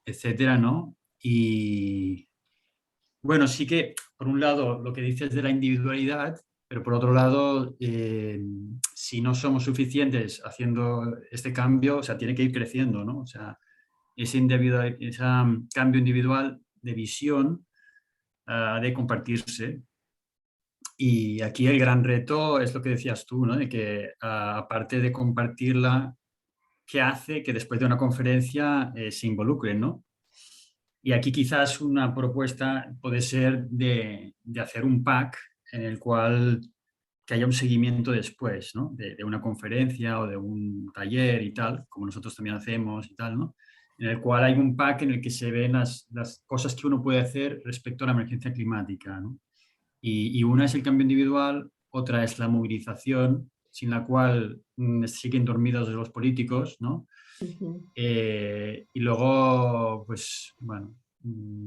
[SPEAKER 3] etcétera, ¿no? Y bueno, sí que, por un lado, lo que dices de la individualidad, pero por otro lado, si no somos suficientes haciendo este cambio, o sea, tiene que ir creciendo, ¿no? O sea, ese cambio individual de visión ha de compartirse. Y aquí el gran reto es lo que decías tú, ¿no? De que aparte de compartirla, ¿qué hace que después de una conferencia se involucren, ¿no? Y aquí quizás una propuesta puede ser de hacer un pack en el cual que haya un seguimiento después, ¿no? De una conferencia o de un taller y tal, como nosotros también hacemos y tal, ¿no? En el cual hay un pack en el que se ven las cosas que uno puede hacer respecto a la emergencia climática, ¿no? Y una es el cambio individual, otra es la movilización, sin la cual siguen dormidos los políticos, ¿no? Y luego, pues, bueno,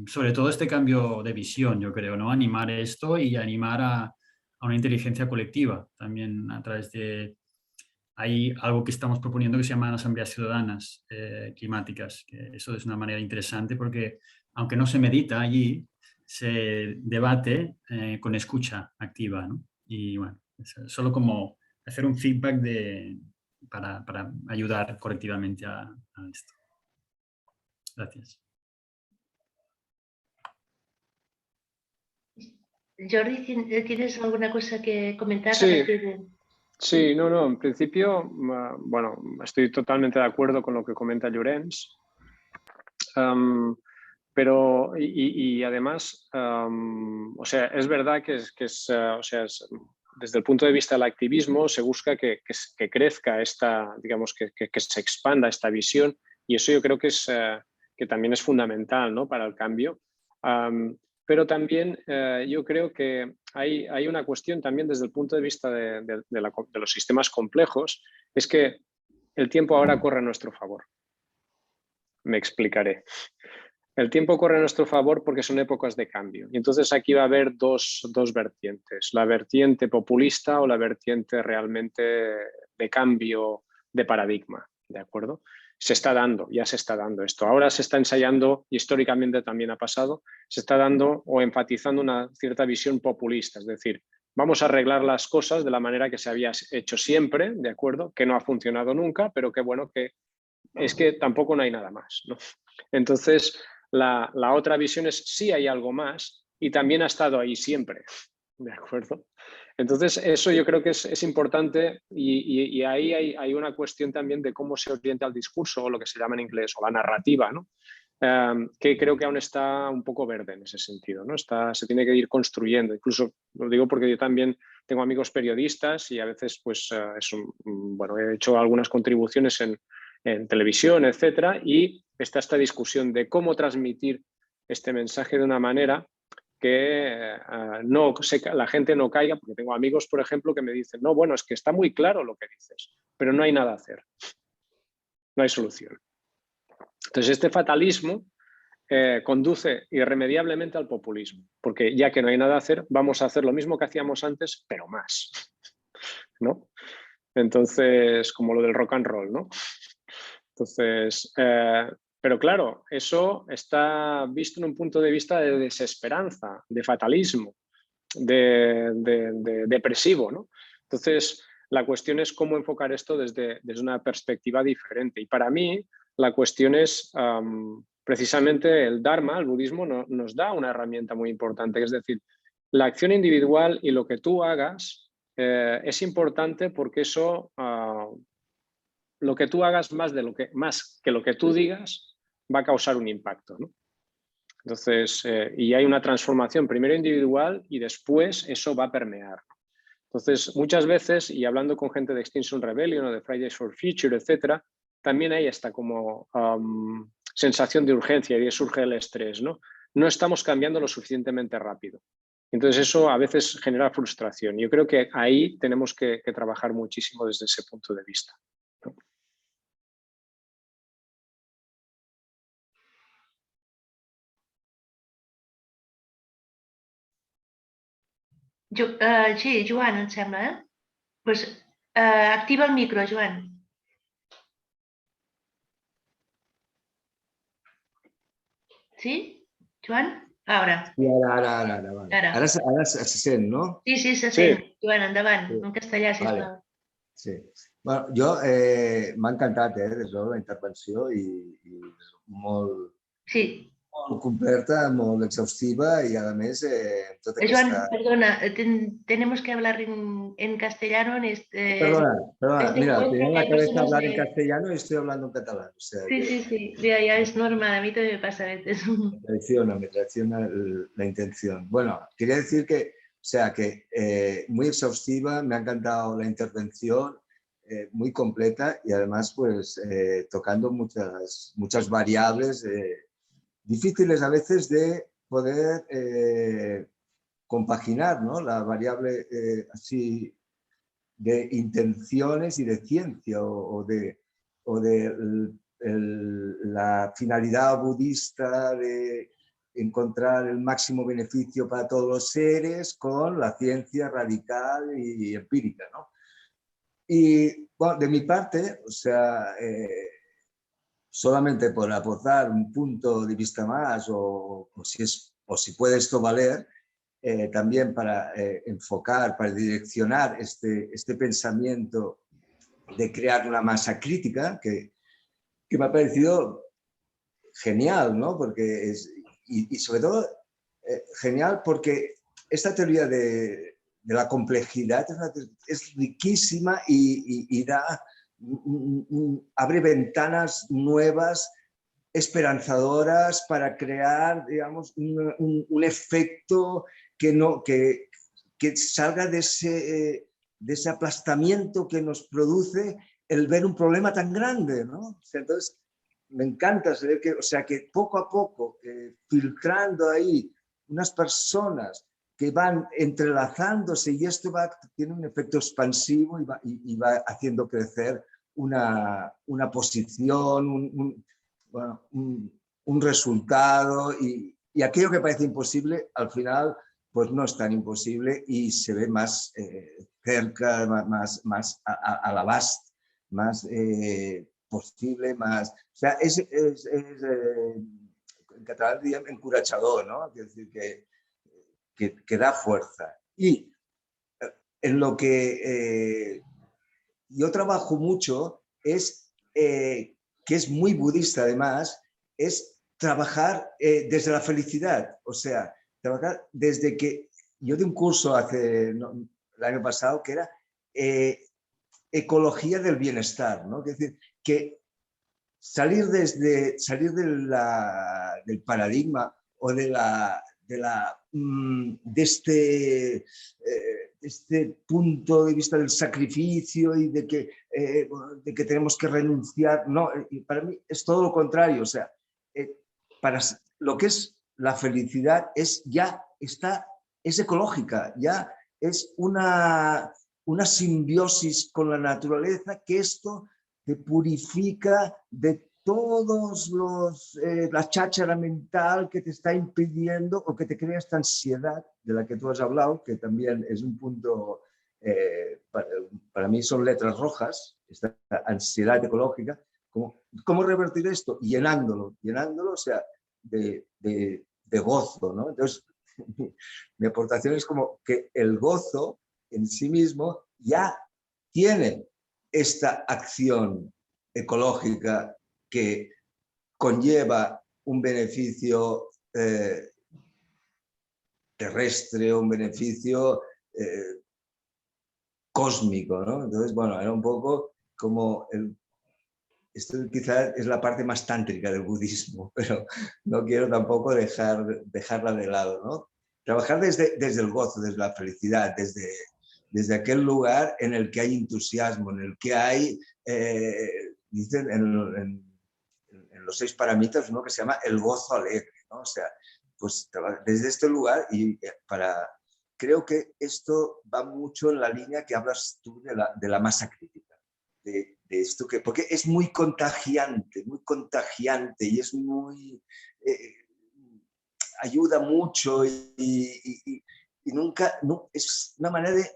[SPEAKER 3] sobre todo este cambio de visión, yo creo, ¿no? Animar esto y animar a una inteligencia colectiva, también a través de... Hay algo que estamos proponiendo que se llaman asambleas ciudadanas climáticas, que eso es una manera interesante porque, aunque no se medita allí, se debate con escucha activa, ¿no? Y bueno, solo como hacer un feedback para ayudar colectivamente a esto. Gracias.
[SPEAKER 2] Jordi, ¿tienes alguna cosa que comentar?
[SPEAKER 1] Sí, sí, no, en principio, bueno, estoy totalmente de acuerdo con lo que comenta Llorenç. Pero, y además, o sea, es verdad que o sea, desde el punto de vista del activismo se busca que crezca esta, digamos, que se expanda esta visión, y eso yo creo que también es fundamental, ¿no? Para el cambio. Pero también yo creo que hay una cuestión también desde el punto de vista de los sistemas complejos, es que el tiempo ahora corre a nuestro favor. Me explicaré. El tiempo corre a nuestro favor porque son épocas de cambio. Y entonces aquí va a haber dos vertientes, la vertiente populista o la vertiente realmente de cambio de paradigma, ¿de acuerdo? Se está dando, ya se está dando esto. Ahora se está ensayando, históricamente también ha pasado, se está dando o enfatizando una cierta visión populista, es decir, vamos a arreglar las cosas de la manera que se había hecho siempre, ¿de acuerdo? Que no ha funcionado nunca, pero que bueno, que es que tampoco no hay nada más, ¿no? Entonces, la otra visión es sí hay algo más y también ha estado ahí siempre, ¿de acuerdo? Entonces, eso yo creo que es importante y ahí hay una cuestión también de cómo se orienta el discurso, o lo que se llama en inglés, o la narrativa, ¿no? Que creo que aún está un poco verde en ese sentido, ¿no? Se tiene que ir construyendo. Incluso lo digo porque yo también tengo amigos periodistas y a veces pues, bueno, he hecho algunas contribuciones en televisión, etcétera, y está esta discusión de cómo transmitir este mensaje de una manera que la gente no caiga, porque tengo amigos, por ejemplo, que me dicen, no, bueno, es que está muy claro lo que dices, pero no hay nada a hacer, no hay solución. Entonces, este fatalismo conduce irremediablemente al populismo, porque ya que no hay nada a hacer, vamos a hacer lo mismo que hacíamos antes, pero más, ¿no? Entonces, como lo del rock and roll, ¿no? Entonces, pero claro, eso está visto en un punto de vista de desesperanza, de fatalismo, de depresivo, ¿no? Entonces, la cuestión es cómo enfocar esto desde una perspectiva diferente. Y para mí, la cuestión es precisamente el Dharma, el budismo, nos da una herramienta muy importante, es decir, la acción individual y lo que tú hagas es importante porque eso, lo que tú hagas más que lo que tú digas, va a causar un impacto, ¿no? Entonces, y hay una transformación primero individual y después eso va a permear. Entonces, muchas veces, y hablando con gente de Extinction Rebellion o de Fridays for Future, etcétera, también hay esta como sensación de urgencia y de surge el estrés, ¿no? No estamos cambiando lo suficientemente rápido. Entonces, eso a veces genera frustración. Yo creo que ahí tenemos que trabajar muchísimo desde ese punto de vista, ¿no?
[SPEAKER 2] Sí, Joan, em sembla, eh? Pues, activa el micro, Joan. Sí? Joan? Ara.
[SPEAKER 4] Sí, ara, vale.
[SPEAKER 2] Ara.
[SPEAKER 4] Ara se sent, no?
[SPEAKER 2] Sí, se
[SPEAKER 1] Sí.
[SPEAKER 2] sent. Joan, endavant,
[SPEAKER 4] Sí.
[SPEAKER 2] en castellà, sisplau.
[SPEAKER 4] Vale. Sí. Bueno, jo m'ha encantat, des de la intervenció i molt,
[SPEAKER 2] Sí.
[SPEAKER 4] molt completa, molt exhaustiva i, a més, tota
[SPEAKER 2] Joan,
[SPEAKER 4] aquesta...
[SPEAKER 2] perdona, tenemos que hablar en castellano en este...
[SPEAKER 4] Perdona, mira,
[SPEAKER 2] encuentro
[SPEAKER 4] tenía en
[SPEAKER 2] que
[SPEAKER 4] la
[SPEAKER 2] hay
[SPEAKER 4] cabeza
[SPEAKER 2] personas
[SPEAKER 4] hablar en
[SPEAKER 2] de...
[SPEAKER 4] castellano y estoy hablando en catalán. O sea,
[SPEAKER 2] Sí, sí, ya es normal, a mí también me pasa a veces.
[SPEAKER 4] me traiciona la intención. Bueno, quería decir que, o sea, que muy exhaustiva, me ha encantado la intervención, muy completa y además, pues, tocando muchas variables difíciles a veces de poder compaginar, ¿no? La variable así de intenciones y de ciencia o de la finalidad budista de encontrar el máximo beneficio para todos los seres con la ciencia radical y empírica, ¿no? Y bueno, de mi parte, o sea, solamente por aportar un punto de vista más o si puede esto valer, también para enfocar, para direccionar este pensamiento de crear una masa crítica que me ha parecido genial, ¿no? Porque y sobre todo genial porque esta teoría de la complejidad es riquísima y abre ventanas nuevas, esperanzadoras para crear, digamos, un efecto que salga de ese aplastamiento que nos produce el ver un problema tan grande, ¿no? O sea, entonces, me encanta saber que, o sea, que poco a poco, filtrando ahí unas personas que van entrelazándose y esto tiene un efecto expansivo y va haciendo crecer una posición, un resultado y aquello que parece imposible, al final, pues no es tan imposible y se ve más cerca, más a la vasta, más posible, más... O sea, en catalán diríem encoratjador, ¿no? Es decir, que da fuerza. Y en lo que yo trabajo mucho es, que es muy budista además, es trabajar desde la felicidad. O sea, trabajar desde que... Yo di un curso hace el año pasado, que era ecología del bienestar, ¿no? Es decir, que salir del paradigma o de este punto de vista del sacrificio y de que tenemos que renunciar. No, y para mí es todo lo contrario. O sea, para lo que es la felicidad es ecológica, ya es una simbiosis con la naturaleza, que esto te purifica de todos la cháchara mental que te está impidiendo o que te crea esta ansiedad de la que tú has hablado, que también es un punto, para mí son letras rojas, esta ansiedad ecológica. ¿Cómo revertir esto? Llenándolo, o sea, de gozo, ¿no? Entonces, mi aportación es como que el gozo en sí mismo ya tiene esta acción ecológica que conlleva un beneficio terrestre, un beneficio cósmico, ¿no? Entonces, bueno, era un poco como esto quizás es la parte más tántrica del budismo, pero no quiero tampoco dejarla de lado, ¿no? Trabajar desde el gozo, desde la felicidad, desde aquel lugar en el que hay entusiasmo, en el que hay, dicen en los 6 parámetros, uno que se llama el gozo alegre, ¿no? O sea, pues desde este lugar creo que esto va mucho en la línea que hablas tú de la masa crítica, de esto porque es muy contagiante y es muy, ayuda mucho y nunca, es una manera de,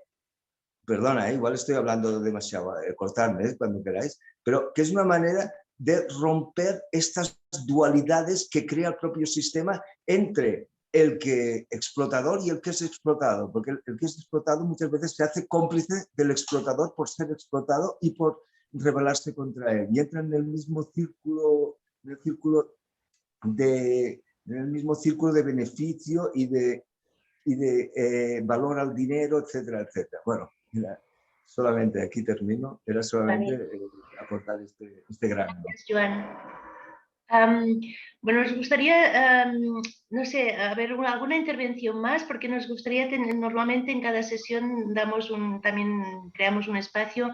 [SPEAKER 4] perdona, igual estoy hablando demasiado, cortarme cuando queráis, pero que es una manera de romper estas dualidades que crea el propio sistema entre el que explotador y el que es explotado, porque el que es explotado muchas veces se hace cómplice del explotador por ser explotado y por rebelarse contra él, y entra en el mismo círculo, en el mismo círculo de beneficio y de valor al dinero, etcétera, etcétera. Bueno, mira, solamente aquí termino, era solamente aportar este grano.
[SPEAKER 2] Gracias, Joan. Bueno, nos gustaría, no sé, alguna intervención más, porque nos gustaría tener, normalmente en cada sesión también creamos un espacio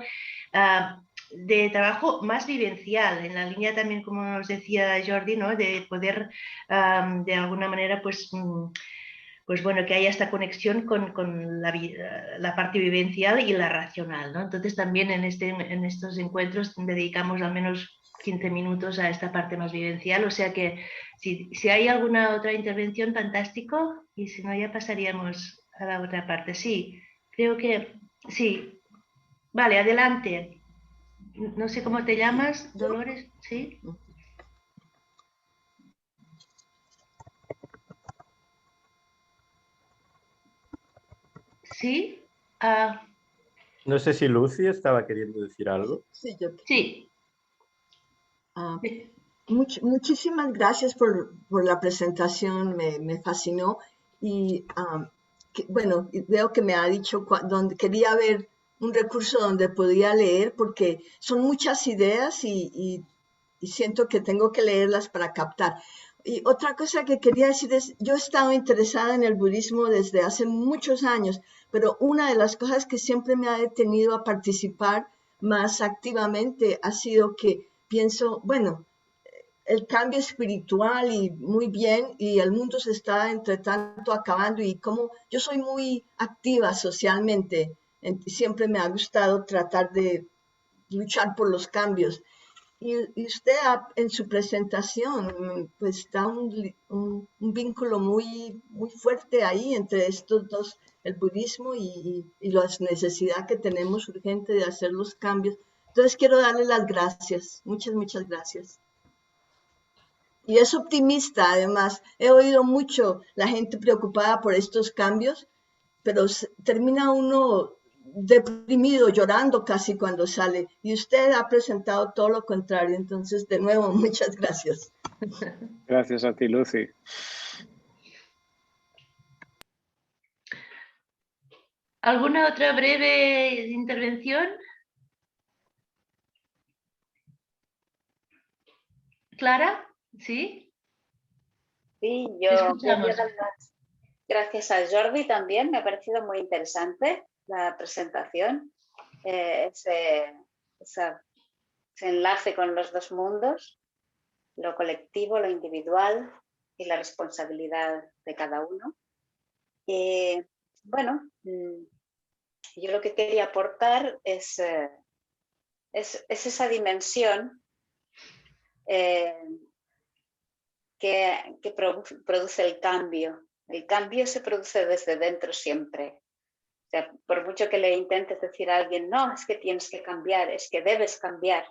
[SPEAKER 2] de trabajo más vivencial, en la línea también, como nos decía Jordi, ¿no? De poder, de alguna manera, pues bueno, que haya esta conexión con la parte vivencial y la racional, ¿no? Entonces también en estos encuentros dedicamos al menos 15 minutos a esta parte más vivencial, o sea que si hay alguna otra intervención, fantástico, y si no ya pasaríamos a la otra parte. Sí, creo que sí. Vale, adelante. No sé cómo te llamas, Dolores, ¿sí? ¿Sí?
[SPEAKER 5] No sé si Lucy estaba queriendo decir algo.
[SPEAKER 6] Sí, yo.
[SPEAKER 2] Sí.
[SPEAKER 6] Muchísimas gracias por la presentación, me fascinó. Y bueno, veo que me ha dicho donde quería ver un recurso donde podía leer, porque son muchas ideas y siento que tengo que leerlas para captar. Y otra cosa que quería decir es, yo he estado interesada en el budismo desde hace muchos años, pero una de las cosas que siempre me ha detenido a participar más activamente ha sido que pienso, bueno, el cambio espiritual y muy bien, y el mundo se está entre tanto acabando, y como yo soy muy activa socialmente, siempre me ha gustado tratar de luchar por los cambios. Y usted en su presentación pues da un vínculo muy, muy fuerte ahí entre estos dos, el budismo y la necesidad que tenemos urgente de hacer los cambios. Entonces quiero darle las gracias, muchas gracias. Y es optimista, además. He oído mucho la gente preocupada por estos cambios, pero termina uno deprimido, llorando casi cuando sale. Y usted ha presentado todo lo contrario. Entonces, de nuevo, muchas gracias.
[SPEAKER 1] Gracias a ti, Lucy.
[SPEAKER 2] ¿Alguna otra breve intervención? Clara, ¿sí?
[SPEAKER 7] Sí,
[SPEAKER 2] Te
[SPEAKER 7] yo
[SPEAKER 2] escuchamos.
[SPEAKER 7] quería dar las gracias a Jordi también. Me ha parecido muy interesante la presentación. Ese enlace con los dos mundos, lo colectivo, lo individual y la responsabilidad de cada uno. Bueno, yo lo que quería aportar es esa dimensión que produce el cambio. El cambio se produce desde dentro siempre. O sea, por mucho que le intentes decir a alguien, no, es que tienes que cambiar, es que debes cambiar,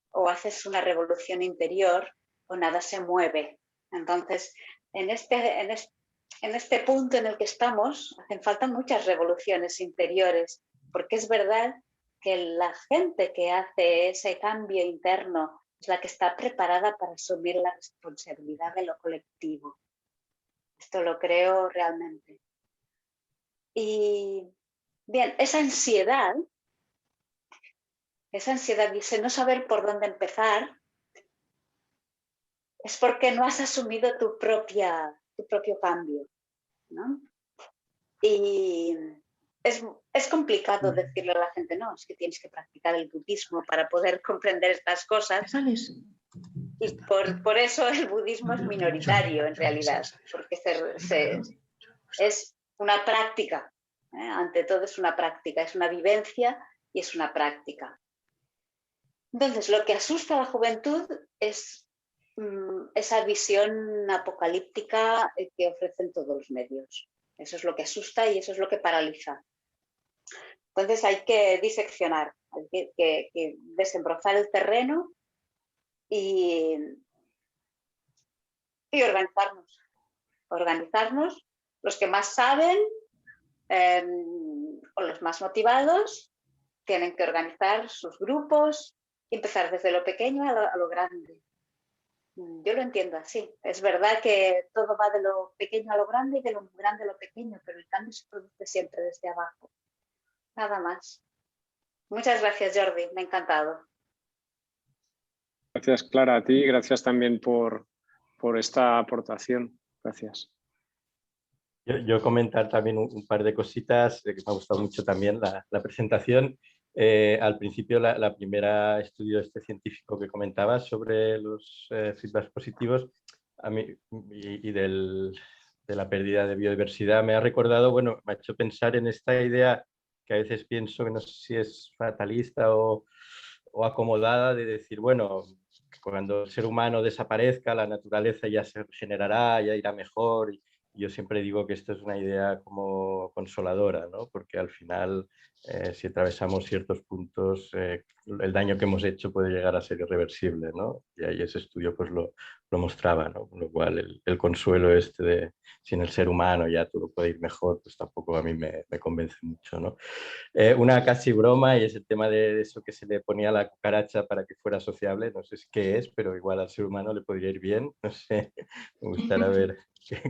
[SPEAKER 7] o haces una revolución interior o nada se mueve. Entonces, en este punto en el que estamos, hacen falta muchas revoluciones interiores, porque es verdad que la gente que hace ese cambio interno es la que está preparada para asumir la responsabilidad de lo colectivo. Esto lo creo realmente. Y bien, esa ansiedad dice no saber por dónde empezar, es porque no has asumido tu propio cambio, ¿no? Y es complicado decirle a la gente, no, es que tienes que practicar el budismo para poder comprender estas cosas. Y por eso el budismo es minoritario en realidad, porque es una práctica, ante todo es una práctica, es una vivencia y es una práctica. Entonces, lo que asusta a la juventud es esa visión apocalíptica que ofrecen todos los medios. Eso es lo que asusta y eso es lo que paraliza. Entonces hay que diseccionar, hay que desembrozar el terreno y organizarnos. Los que más saben o los más motivados tienen que organizar sus grupos y empezar desde lo pequeño a lo grande. Yo lo entiendo así. Es verdad que todo va de lo pequeño a lo grande y de lo grande a lo pequeño, pero el cambio se produce siempre desde abajo. Nada más. Muchas gracias, Jordi. Me ha encantado.
[SPEAKER 1] Gracias, Clara, a ti. Gracias también por esta aportación. Gracias.
[SPEAKER 5] Yo comentar también un par de cositas, que me ha gustado mucho también la presentación. Al principio, la primera estudio científico que comentabas sobre los feedbacks positivos a mí, y de la pérdida de biodiversidad me ha recordado, bueno, me ha hecho pensar en esta idea que a veces pienso que no sé si es fatalista o acomodada de decir, bueno, cuando el ser humano desaparezca, la naturaleza ya se regenerará, ya irá mejor. Yo siempre digo que esto es una idea como consoladora, ¿no? Porque al final, si atravesamos ciertos puntos, el daño que hemos hecho puede llegar a ser irreversible, ¿no? Y ahí ese estudio pues lo mostraba, ¿no? Con lo cual el consuelo de si en el ser humano ya todo puede ir mejor, pues tampoco a mí me convence mucho, ¿no? Una casi broma, y es el tema de eso que se le ponía a la cucaracha para que fuera sociable. No sé qué es, pero igual al ser humano le podría ir bien. No sé, me gustaría ver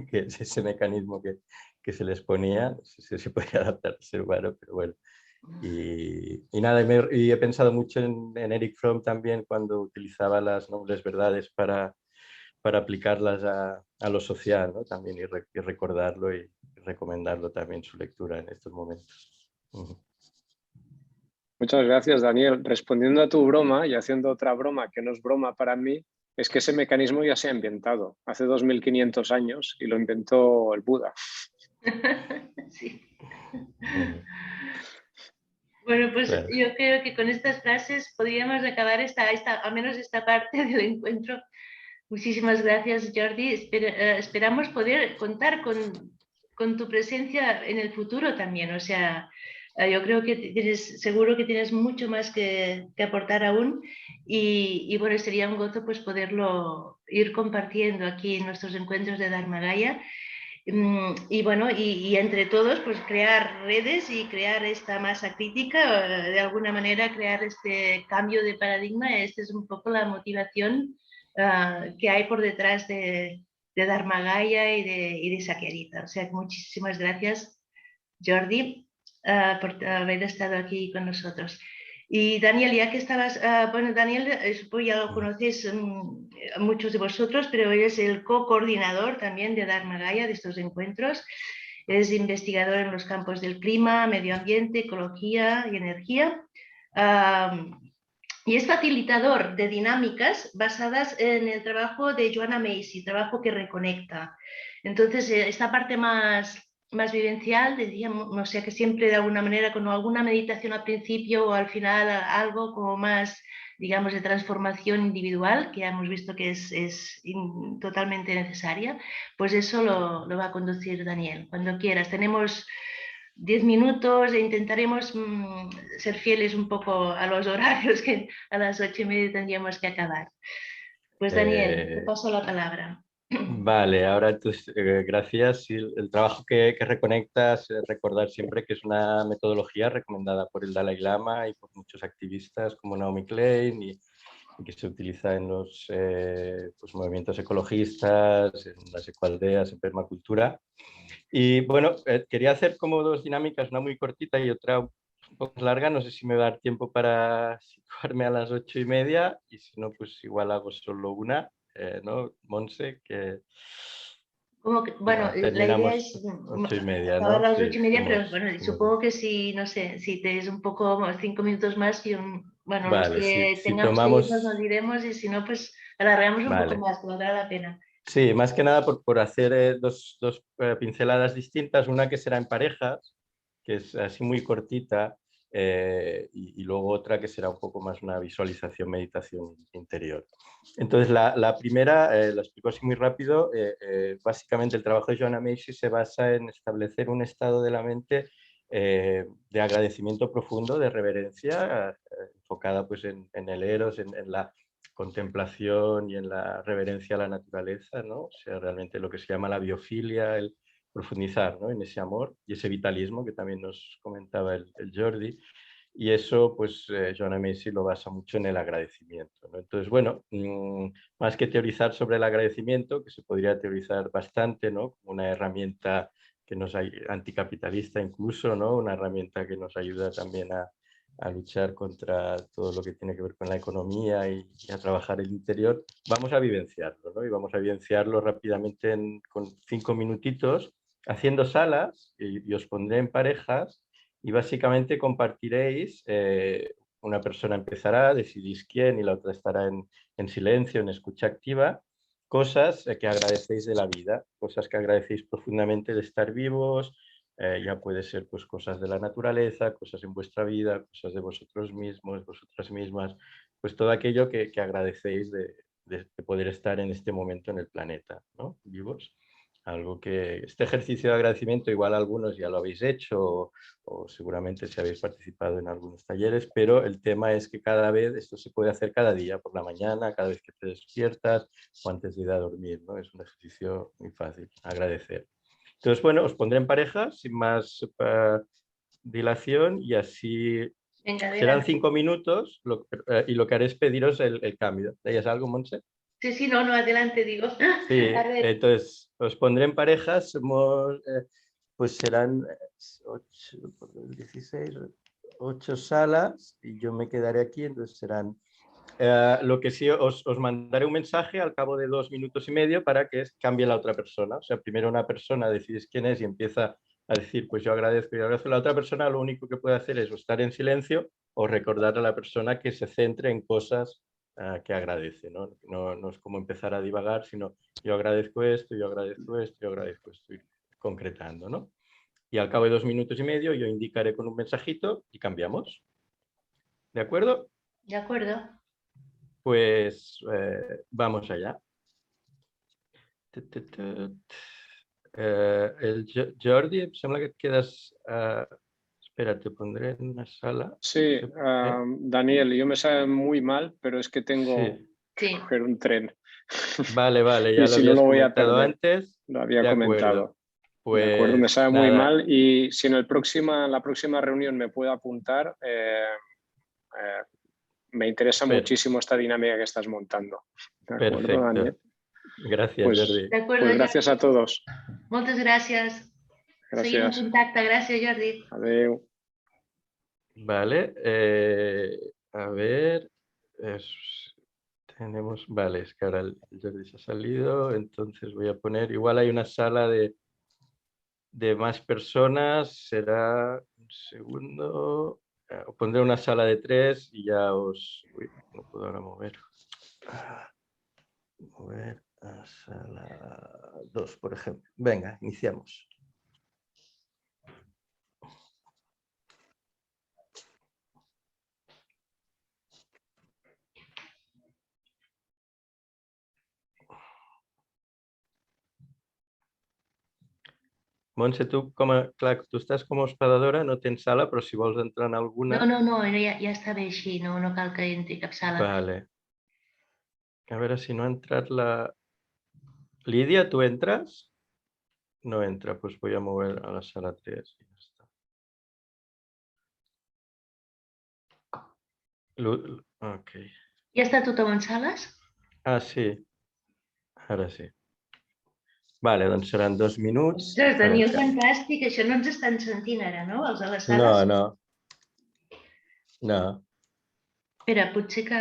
[SPEAKER 5] qué es ese mecanismo que se les ponía. No sé si se podría adaptar al ser humano, pero bueno. Y nada, y he pensado mucho en Eric Fromm también cuando utilizaba las nobles verdades para aplicarlas a lo social, ¿no? También y recordarlo y recomendarlo también su lectura en estos momentos.
[SPEAKER 1] Muchas gracias, Daniel. Respondiendo a tu broma y haciendo otra broma que no es broma para mí, es que ese mecanismo ya se ha inventado hace 2500 años y lo inventó el Buda.
[SPEAKER 2] Sí. Bueno, pues
[SPEAKER 5] Claro.
[SPEAKER 2] yo creo que con estas frases podríamos acabar al menos esta parte del encuentro. Muchísimas gracias, Jordi. Esperamos poder contar con tu presencia en el futuro también. O sea, yo creo que seguro que tienes mucho más que aportar aún y bueno, sería un gozo pues poderlo ir compartiendo aquí en nuestros encuentros de Dharma-Gaya. Y bueno, y entre todos, pues crear redes y crear esta masa crítica, de alguna manera crear este cambio de paradigma. Esta es un poco la motivación que hay por detrás de Dharma-Gaya y de Sakyarita. O sea, muchísimas gracias, Jordi. por haber estado aquí con nosotros. Y Daniel, ya que estabas, bueno, Daniel, supongo ya lo conocéis muchos de vosotros, pero él es el co-coordinador también de Dharma Gaia, de estos encuentros. Es investigador en los campos del clima, medio ambiente, ecología y energía. Y es facilitador de dinámicas basadas en el trabajo de Joanna Macy, trabajo que reconecta. Entonces, esta parte más vivencial, decíamos, no sé, que siempre de alguna manera, con alguna meditación al principio o al final, algo como más, digamos, de transformación individual, que ya hemos visto que es totalmente necesaria, pues eso lo va a conducir Daniel. Cuando quieras, tenemos 10 minutos e intentaremos ser fieles un poco a los horarios, que a las 8:30 tendríamos que acabar. Pues Daniel, te paso la palabra.
[SPEAKER 5] Vale, ahora entonces, gracias. Sí, el trabajo que reconectas, recordar siempre que es una metodología recomendada por el Dalai Lama y por muchos activistas como Naomi Klein y que se utiliza en los pues, movimientos ecologistas, en las ecoaldeas, en permacultura. Y bueno, quería hacer como dos dinámicas, una muy cortita y otra un poco larga. No sé si me va a dar tiempo para situarme a las 8:30 y si no, pues igual hago solo una, ¿no? Monse, que...
[SPEAKER 2] Como que, bueno, la idea es
[SPEAKER 5] 8:30,
[SPEAKER 2] acabar
[SPEAKER 5] ¿no?
[SPEAKER 2] a las
[SPEAKER 5] Sí,
[SPEAKER 2] 8:30, pero
[SPEAKER 5] hacemos,
[SPEAKER 2] bueno, supongo que si, no sé, si te es un poco 5 minutos más y bueno,
[SPEAKER 5] vale,
[SPEAKER 2] los que
[SPEAKER 5] si
[SPEAKER 2] tengamos que irnos
[SPEAKER 5] tomamos...
[SPEAKER 2] nos iremos y si no, pues alargamos un
[SPEAKER 5] Vale.
[SPEAKER 2] poco más, que valdrá la pena.
[SPEAKER 5] Sí, más que nada por hacer dos pinceladas distintas, una que será en parejas, que es así muy cortita, y luego otra que será un poco más una visualización, meditación interior. Entonces, la primera, la explico así muy rápido, básicamente el trabajo de Joanna Macy se basa en establecer un estado de la mente de agradecimiento profundo, de reverencia, enfocada pues, en el eros, en la contemplación y en la reverencia a la naturaleza, ¿no? O sea, realmente lo que se llama la biofilia, el profundizar, ¿no? En ese amor y ese vitalismo que también nos comentaba el Jordi. Y eso, pues, Joanna Macy lo basa mucho en el agradecimiento, ¿no? Entonces, bueno, más que teorizar sobre el agradecimiento, que se podría teorizar bastante, ¿no? Como una herramienta que nos anticapitalista incluso, ¿no? Una herramienta que nos ayuda también a luchar contra todo lo que tiene que ver con la economía y a trabajar el interior, vamos a vivenciarlo, ¿no? Y vamos a vivenciarlo rápidamente con 5 minutitos, haciendo salas, y os pondré en parejas, y básicamente compartiréis, una persona empezará, decidís quién, y la otra estará en silencio, en escucha activa, cosas que agradecéis de la vida, cosas que agradecéis profundamente de estar vivos. Ya puede ser pues cosas de la naturaleza, cosas en vuestra vida, cosas de vosotros mismos, vosotras mismas, pues todo aquello que agradecéis de poder estar en este momento en el planeta, ¿no? Vivos. Algo que este ejercicio de agradecimiento igual algunos ya lo habéis hecho o seguramente si habéis participado en algunos talleres, pero el tema es que cada vez esto se puede hacer cada día, por la mañana, cada vez que te despiertas o antes de ir a dormir, ¿no? Es un ejercicio muy fácil, agradecer. Entonces, bueno, os pondré en pareja sin más dilación y así serán 5 minutos y lo que haré es pediros el cambio. ¿Leías algo, Montse?
[SPEAKER 2] Sí, no, adelante, digo.
[SPEAKER 5] Sí, entonces os pondré en parejas, pues serán 8 por 16, 8 salas y yo me quedaré aquí, entonces serán... lo que sí, os mandaré un mensaje al cabo de 2 minutos y medio para que cambie la otra persona. O sea, primero una persona decides quién es y empieza a decir, pues yo agradezco. La otra persona lo único que puede hacer es o estar en silencio o recordar a la persona que se centre en cosas que agradece, ¿no? No es como empezar a divagar, sino yo agradezco esto, yo agradezco esto, yo agradezco esto, y concretando, ¿no? Y al cabo de 2 minutos y medio yo indicaré con un mensajito y cambiamos. ¿De acuerdo?
[SPEAKER 2] De acuerdo.
[SPEAKER 5] Pues vamos allá. El Jordi, em sembla que et quedes... espera, te pondré en una sala.
[SPEAKER 1] Sí, Daniel, yo me sabe muy mal, pero es que tengo que
[SPEAKER 2] Sí.
[SPEAKER 1] coger un tren.
[SPEAKER 5] Vale, ya
[SPEAKER 1] y
[SPEAKER 5] lo
[SPEAKER 1] si
[SPEAKER 5] habías
[SPEAKER 1] no lo voy a
[SPEAKER 5] comentado
[SPEAKER 1] perder.
[SPEAKER 5] antes.
[SPEAKER 1] Lo había
[SPEAKER 5] de
[SPEAKER 1] comentado.
[SPEAKER 5] Acuerdo.
[SPEAKER 1] De acuerdo, me
[SPEAKER 5] Pues
[SPEAKER 1] sabe muy
[SPEAKER 5] nada.
[SPEAKER 1] mal y si en la próxima reunión me puedo apuntar, me interesa muchísimo esta dinámica que estás montando. ¿De acuerdo,
[SPEAKER 5] Perfecto.
[SPEAKER 1] Daniel?
[SPEAKER 5] Gracias,
[SPEAKER 1] Pues,
[SPEAKER 5] Jordi.
[SPEAKER 2] De acuerdo,
[SPEAKER 1] pues gracias a todos.
[SPEAKER 2] Muchas gracias.
[SPEAKER 1] Gràcies.
[SPEAKER 2] Seguim en contacte. Gràcies, Jordi.
[SPEAKER 1] Adéu.
[SPEAKER 5] Vale. A ver. Tenemos... Vale, es que ahora el Jordi se ha salido. Entonces voy a poner... Igual hay una sala de más personas. Será... Un segundo. Pondré una sala de 3 y ya os... Uy, no puedo ahora mover. Mover a sala 2, por ejemplo. Venga, iniciamos. Montse, tu estàs com a hospedadora, no tens sala, però si vols entrar en alguna...
[SPEAKER 2] No, ja està bé així, no cal que entri cap sala.
[SPEAKER 5] Vale. A veure si no ha entrat la... Lídia, ¿tú entras? No entra, pues voy a mover a la sala 3 y ya está. Ok.
[SPEAKER 2] Ja està tothom en sales?
[SPEAKER 5] Ah, sí. Ara sí. Vale, doncs seran 2 minuts.
[SPEAKER 2] Ostres, Daniel, fantàstic. Això no ens estan sentint ara, no? Els de les sales?
[SPEAKER 5] No.
[SPEAKER 2] Espera, potser que...